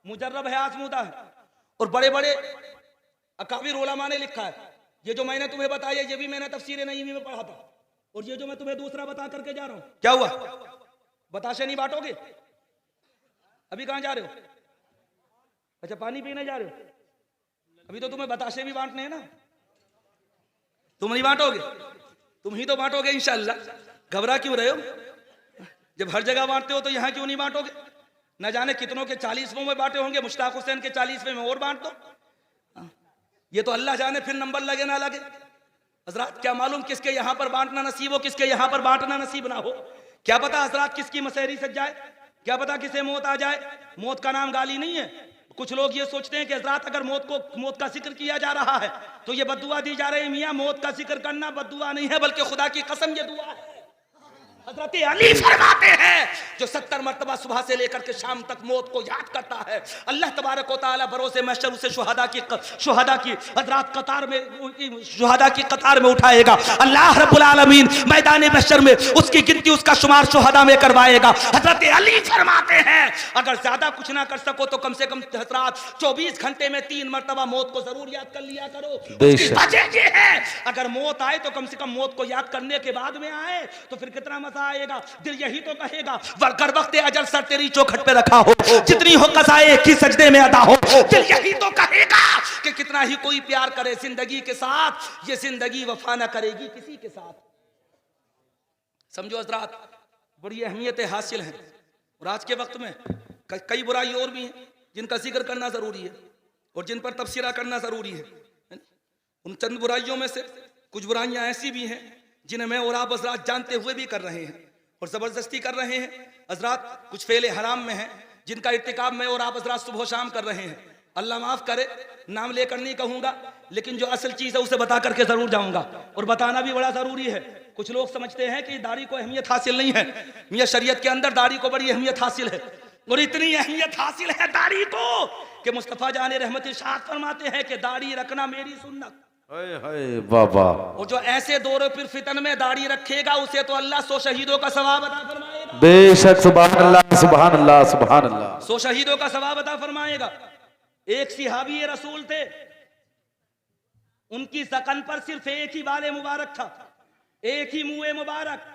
मुजर्रब है, आजमूदा है, और बड़े बड़े अकाबिर उलमा ने लिखा है। ये जो मैंने तुम्हें बताया ये भी मैंने तफसीर नईमी में पढ़ा था, और ये जो मैं तुम्हें दूसरा बता करके जा रहा हूं, क्या हुआ? बताशे नहीं बांटोगे? अभी कहां जा रहे हो? अच्छा, पानी पीने जा रहे हो? अभी तो तुम्हें बताशे भी बांटने हैं ना। तुम नहीं बांटोगे? तुम ही तो बांटोगे इंशाअल्लाह। घबरा क्यों रहे हो? जब हर जगह बांटते हो तो यहां क्यों नहीं बांटोगे? न जाने कितनों के 40वें में बांटे होंगे, मुश्ताक हुसैन के 40वें में और बांट दो। ये तो अल्लाह जाने फिर नंबर लगे ना लगे। हजरात, क्या मालूम किसके यहां पर बांटना नसीब हो, किसके यहां पर बांटना नसीब ना हो। क्या पता हजरात किसकी मसहरी सज जाए, क्या पता किसे मौत आ जाए। मौत का नाम गाली नहीं है। कुछ लोग ये सोचते हैं कि हजरात अगर मौत का जिक्र किया जा रहा है तो ये बद्दुआ दी जा रही है। मियां, मौत का जिक्र करना बद्दुआ नहीं है, बल्कि खुदा की कसम ये दुआ है। हजरत अली फरमाते हैं, जो 70 मरतबा सुबह से लेकर के शाम तक मौत को याद करता है, अल्लाह तबारक व तआला बरोसे महशर उसे शुहदा की हजरात कतार में, शुहदा की कतार में उठाएगा। अल्लाह रब्बुल आलमीन मैदान महशर में उसकी गिनती, उसका शुमार शुहदा में करवाएगा। हजरत अली फरमाते हैं, अगर ज्यादा कुछ ना कर सको तो कम से कम हजरात 24 घंटे में 3 मरतबा मौत को जरूर याद कर लिया करो। उसकी वजह ये है, अगर मौत आए तो कम से कम मौत को याद करने के बाद में आए तो फिर कितना मजा आएगा। दिल यही तो कहेगा, कर वक्त अजल सर तेरी चौखट पे रखा हो, जितनी हो कसाए की सजदे में अदा हो। दिल यही तो कहेगा कि कितना ही कोई प्यार करे जिंदगी के साथ, ये जिंदगी वफा ना करेगी किसी के साथ। समझो हजरात, बड़ी अहमियत हासिल है। और आज के वक्त में कई बुराई और भी हैं जिनका जिक्र करना जरूरी है और जिन पर तबसरा करना जरूरी है। उन चंद बुराइयों में से कुछ बुराइयां ऐसी भी हैं जिन्हें मैं और आप हजरात जानते हुए भी कर रहे हैं और जबरदस्ती कर रहे हैं। हजरात, कुछ फेले हराम में हैं जिनका इर्तिकाब मैं और आप हजरात सुबह शाम कर रहे हैं। अल्लाह माफ करे, नाम लेकर नहीं कहूंगा, लेकिन जो असल चीज है उसे बता करके जरूर जाऊंगा, और बताना भी बड़ा जरूरी है। कुछ लोग समझते हैं कि दाढ़ी को अहमियत हासिल नहीं है। मियां, शरीयत के अंदर दाढ़ी को बड़ी अहमियत हासिल है, और इतनी अहमियत हासिल है दाढ़ी को कि मुस्तफा जाने रहमत इरशाद फरमाते हैं कि दाढ़ी रखना मेरी सुन्नत। बाबा, और जो ऐसे दौर फिर फितन में दाढ़ी रखेगा उसे तो अल्लाह 100 शहीदों का सवाब अता फरमाएगा। बेशक, सुभान अल्लाह, सुभान अल्लाह, सुभान अल्लाह। 100 शहीदों का सवाब अता फरमाएगा। एक सिहाबी रसूल थे, उनकी ज़कन पर सिर्फ एक ही बाल मुबारक था, एक ही मुंह मुबारक।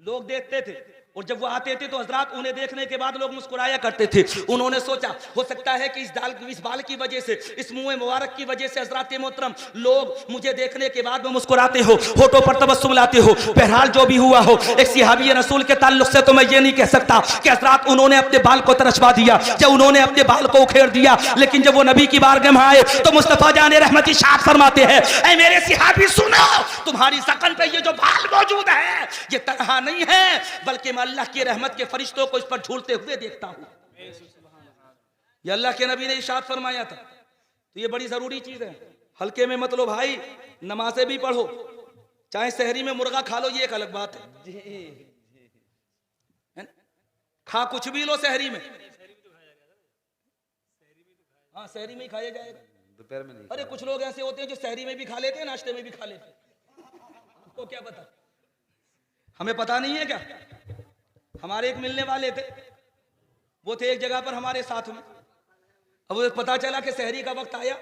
लोग देखते थे और जब वो आते थे तो हजरात उन्हें देखने के बाद लोग मुस्कुराया करते थे। उन्होंने सोचा हो सकता है कि इस बाल की वजह से, इस मुंह मुबारक की वजह से हजरात मोहतरम लोग मुझे देखने के बाद में मुस्कुराते हो, होठों पर तबस्सुम लाते हो। बहरहाल जो भी हुआ हो, एक सिहाबी रसूल के ताल्लुक से तो मैं ये नहीं कह सकता कि हजरात उन्होंने अपने बाल को तरशवा दिया या उन्होंने अपने बाल को उखेड़ दिया, लेकिन जब वो नबी की बारगाह में आए तो मुस्तफा जाने रहमत इरशाद फरमाते हैं, ऐ मेरे सिहाबी सुनो, तुम्हारी ज़कन पे ये जो बाल मौजूद है ये तनहा नहीं है, बल्कि अल्लाह की रहमत के फरिश्तों को इस पर झूलते हुए देखता हूं। ये अल्लाह के नबी ने इरशाद फरमाया था। तो ये बड़ी जरूरी चीज है, हल्के में मत लो भाई। नमाजें भी पढ़ो, चाहे सहरी में मुर्गा खा लो, ये एक अलग बात है। खा कुछ भी लो सहरी में, हाँ सहरी में ही खाया जाएगा, दोपहर में नहीं। अरे कुछ लोग ऐसे होते हैं जो सहरी में भी खा लेते हैं, नाश्ते में भी खा लेते हैं, आपको क्या पता? हमें पता नहीं है क्या? हमारे एक मिलने वाले थे, वो थे एक जगह पर हमारे साथ में। अब वो पता चला कि सहरी का वक्त आया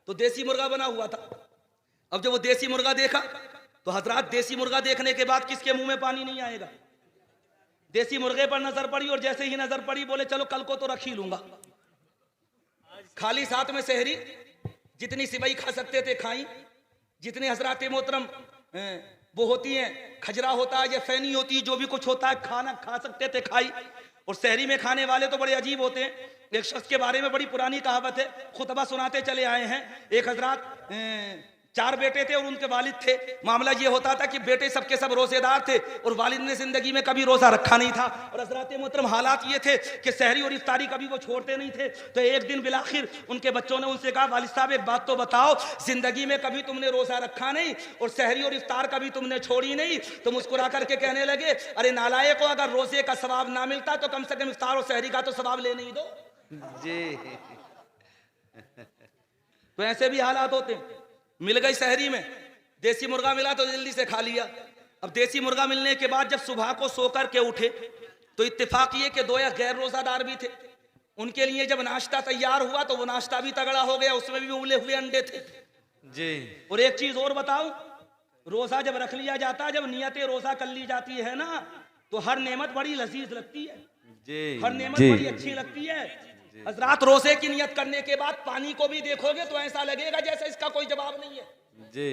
तो देसी मुर्गा बना हुआ था। अब जब वो देसी मुर्गा देखा तो हजरात, देसी मुर्गा देखने के बाद किसके मुंह में पानी नहीं आएगा? देसी मुर्गे पर नजर पड़ी और जैसे ही नजर पड़ी बोले चलो कल को तो रख ही लूंगा। खाली साथ में सहरी, जितनी सिवई खा सकते थे खाई, जितने हजरात मोहतरम वो होती हैं, खजरा होता है या फैनी होती है, जो भी कुछ होता है खाना खा सकते थे खाई। और शहरी में खाने वाले तो बड़े अजीब होते हैं। एक शख्स के बारे में बड़ी पुरानी कहावत है, खुतबा सुनाते चले आए हैं। एक हजरात 4 बेटे थे और उनके वालिद थे। मामला ये होता था कि बेटे सबके सब रोजेदार थे और वालिद ने जिंदगी में कभी रोजा रखा नहीं था। और हज़रात मोहतरम हालात ये थे कि सहरी और इफ्तारी कभी वो छोड़ते नहीं थे। तो एक दिन बिलाखिर उनके बच्चों ने उनसे कहा, वालिद साहब एक बात तो बताओ, जिंदगी में कभी तुमने रोजा रखा नहीं और सहरी और इफ्तार कभी तुमने छोड़ी नहीं। तो मुस्कुरा करके कहने लगे, अरे नालायक हो, अगर रोजे का सवाब ना मिलता तो कम से कम इफ्तार और सहरी का तो सवाब लेने ही दो जी। तो ऐसे भी हालात होते हैं। मिल गई शहरी में देसी मुर्गा मिला तो जल्दी से खा लिया। अब देसी मुर्गा मिलने के बाद जब सुबह को सो कर के उठे तो इत्तेफाक ये कि 2 या गैर रोजादार भी थे। उनके लिए जब नाश्ता तैयार हुआ तो वो नाश्ता भी तगड़ा हो गया, उसमें भी उबले हुए अंडे थे जी। और एक चीज और बताऊं, रोजा जब रख लिया जाता, जब नियत रोजा कर ली जाती है ना, तो हर नेमत बड़ी लजीज लगती है जी। हर नेमत जी। बड़ी अच्छी लगती है। हजरात रोजे की नियत करने के बाद पानी को भी देखोगे तो ऐसा लगेगा जैसे इसका कोई जवाब नहीं है। जी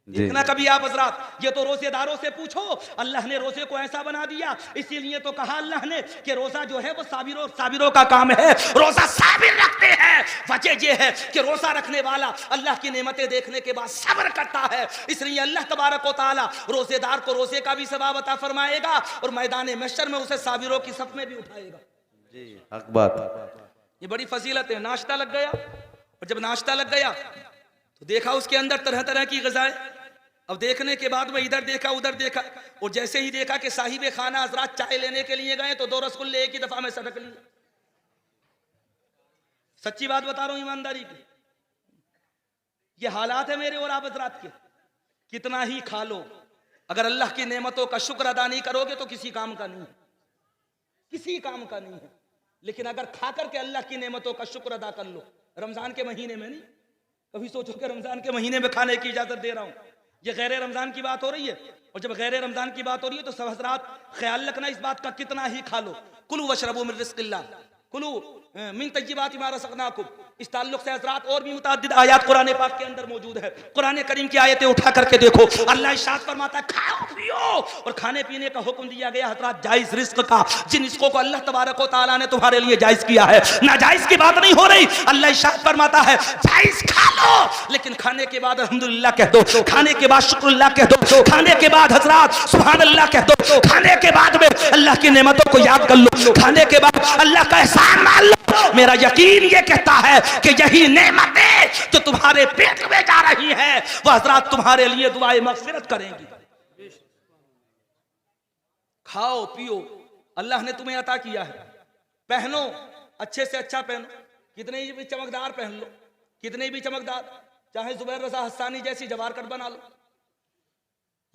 जी। देखना कभी आप हजरात, ये तो रोजेदारों से पूछो, अल्लाह ने रोजे को ऐसा बना दिया। इसीलिए तो कहा अल्लाह ने कि रोजा जो है वो साबिरों का काम है, रोजा साबिर रखते हैं। वजह ये है कि रोजा रखने वाला अल्लाह की नेमतें देखने के बाद सब्र करता है। इसलिए अल्लाह तबारक व तआला रोजेदार को रोजे का भी सवाब अता फरमाएगा और मैदान महशर में उसे साबिरों की सफ में भी उठाएगा। जी हक बात। ये बड़ी फजीलत है। नाश्ता लग गया और जब नाश्ता लग गया तो देखा उसके अंदर तरह तरह की ग़िज़ाएं। अब देखने के बाद मैं इधर देखा उधर देखा और जैसे ही देखा कि साहिब खाना हजरात चाय लेने के लिए गए तो 2 रसगुल्ले एक ही दफा में सटक लिए। सच्ची बात बता रहा हूं ईमानदारी की, ये हालात है मेरे और आप हजरात के। कितना ही खा लो, अगर अल्लाह की नेमतों का शुक्र अदा नहीं करोगे तो किसी काम का नहीं है, किसी काम का नहीं है। लेकिन अगर खा करके अल्लाह की नेमतों का शुक्र अदा कर लो, रमजान के महीने में नहीं, कभी सोचो कि रमजान के महीने में खाने की इजाजत दे रहा हूं। ये गैर रमजान की बात हो रही है और जब गैर रमजान की बात हो रही है तो सब हज़रात ख्याल रखना इस बात का, कितना ही खा लो। कुलू वशरबू मिन रिज़्क़िल्लाह, कुलू मिन तय्यिबाति मा रज़क़नाकुम। इस ताल्लुक से हज़रात और भी मुतअद्दिद आयत कुरान पाक के अंदर मौजूद है। कुरान करीम की आयतें उठा करके देखो, अल्लाह इरशाद फरमाता है खाओ पियो और खाने पीने का हुक्म दिया गया हज़रात जायज़ रिज़्क़ का, जिन रिज़्क़ों को अल्लाह तबारक व तआला ने तुम्हारे लिए जायज़ किया है। नाजायज़ की बात नहीं हो रही। अल्लाह इरशाद फरमाता है जायज़ खा लो, लेकिन खाने के बाद अल्हम्दुलिल्लाह कह दो, खाने के बाद शुक्रुल्लाह कह दो, खाने के बाद हज़रात सुभान अल्लाह कह दो, खाने के बाद में अल्लाह की नेमतों को याद कर लो, खाने के बाद अल्लाह का एहसान मान लो। मेरा यकीन ये कहता है कि यही नेमतें जो तुम्हारे पेट में जा रही हैं वह हज़रात तुम्हारे लिए दुआए मग़फ़िरत करेंगी। खाओ पियो, अल्लाह ने तुम्हें अता किया है। पहनो, अच्छे से अच्छा पहनो, कितने भी चमकदार पहन लो, कितने भी चमकदार, चाहे जुबैर रज़ा हस्सानी जैसी जवार कट बना लो,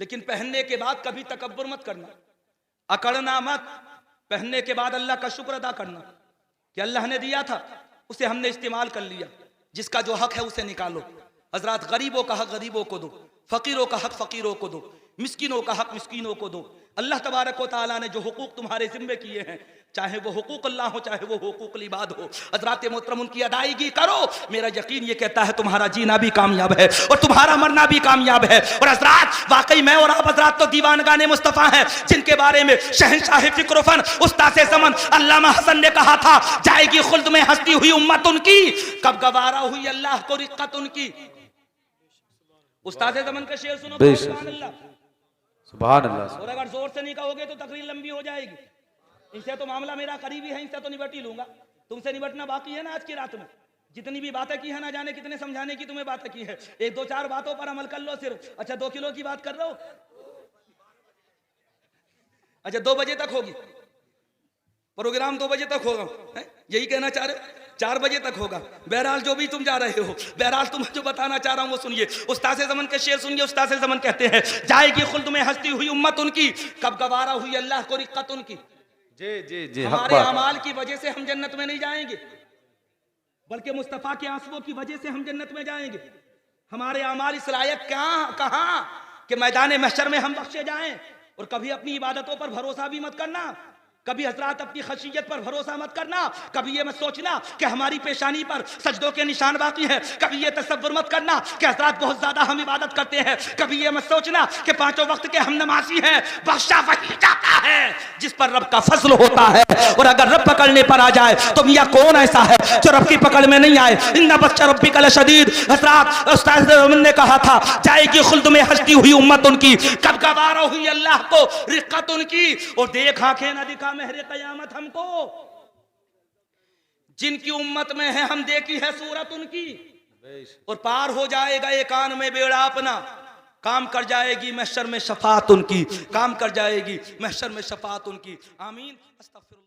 लेकिन पहनने के बाद कभी तकब्बुर मत करना, अकड़ना मत। पहनने के बाद अल्लाह का शुक्र अदा करना कि अल्लाह ने दिया था, उसे हमने इस्तेमाल कर लिया। जिसका जो हक है उसे निकालो। हजरात गरीबों का हक गरीबों को दो, फकीरों का हक फकीरों को दो, मिस्किनों का हक मिस्किनों को दो। अल्लाह तबारक व तआला ने जो हुकूक तुम्हारे जिम्मे किए हैं, चाहे वो हुकूक अल्लाह हो चाहे वो हुकूक इबाद हो, हजरात मोहतरम उनकी अदायगी करो। मेरा यकीन ये कहता है तुम्हारा जीना भी कामयाब है और तुम्हारा मरना भी कामयाब है। और हजरात वाकई मैं और आप हजरात तो दीवानगाने मुस्तफ़ा हैं, जिनके बारे में शहंशाह फ़िक्र फ़न उस्ताद ज़मन अल्लामा हसन ने कहा था जाएगी खुल्द में हंसती हुई उम्मत उनकी, कब गवारा हुई अल्लाह को रिक्कत उनकी। उस्ताद ज़मन का शेर सुनो, सुभान अल्लाह, सुभान अल्लाह। और अगर जोर से नहीं कहोगे तो तकरीर लंबी हो जाएगी। इनसे तो मामला मेरा करीबी है, इनसे तो निपट ही लूंगा, तुमसे निपटना बाकी है ना। आज की रात में जितनी भी बातें की है ना जाने कितने समझाने की तुम्हें बातें की है, 1-2-4 बातों पर अमल कर लो सिर्फ। अच्छा 2 किलो की बात कर रहे हो, अच्छा 2 बजे तक होगी प्रोग्राम, 2 बजे तक होगा, यही कहना चाह रहे हो? 4 बजे तक होगा। बहरहाल जो भी तुम जा रहे हो, बहरहाल तुम्हें जो बताना चाह रहा हूं वो सुनिए। उस्ताद ज़मन के शेर सुनिए। उस्ताद ज़मन कहते हैं जाएगी खुल्द में हंसती हुई उम्मत उनकी, कब गवारा हुई अल्लाह को रिक्कत उनकी। जी जी जी। हमारे अमाल की वजह से हम जन्नत में नहीं जाएंगे, बल्कि मुस्तफ़ा के आंसुओं की वजह से हम जन्नत में जाएंगे। हमारे अमाल इस लायक कहाँ कि मैदान महशर में हम बख्शे जाएं। और कभी अपनी इबादतों पर भरोसा भी मत करना कभी हजरात अपनी खशियत पर भरोसा मत करना, कभी ये मत सोचना कि हमारी पेशानी पर सजदों के निशान बाकी हैं, कभी ये तसव्वुर मत करना कि हजरात बहुत ज्यादा हम इबादत करते हैं, कभी ये मत सोचना कि 5 वक्त के हम नमाजी हैं। बख्शा वही जाता है जिस पर रब का फजल होता है, और अगर रब पकड़ने पर आ जाए तो मियाँ कौन ऐसा है जो रब की पकड़ में नहीं आए। इन्ना बच्चा रब्बी कल शदीद, हजरात उस्ताद ने कहा था जाएगी खुल्द में हंसती हुई उम्मत उनकी, कब गवारा हुई अल्लाह को रिक्कत उनकी, और देख आंखें न दिखा मेहरे कयामत हमको, जिनकी उम्मत में है हम देखी है सूरत उनकी, और पार हो जाएगा एक आन में बेड़ा अपना, काम कर जाएगी महशर में शफात उनकी, काम कर जाएगी महशर में शफात उनकी। आमीन। अस्तगफिरुल्लाह।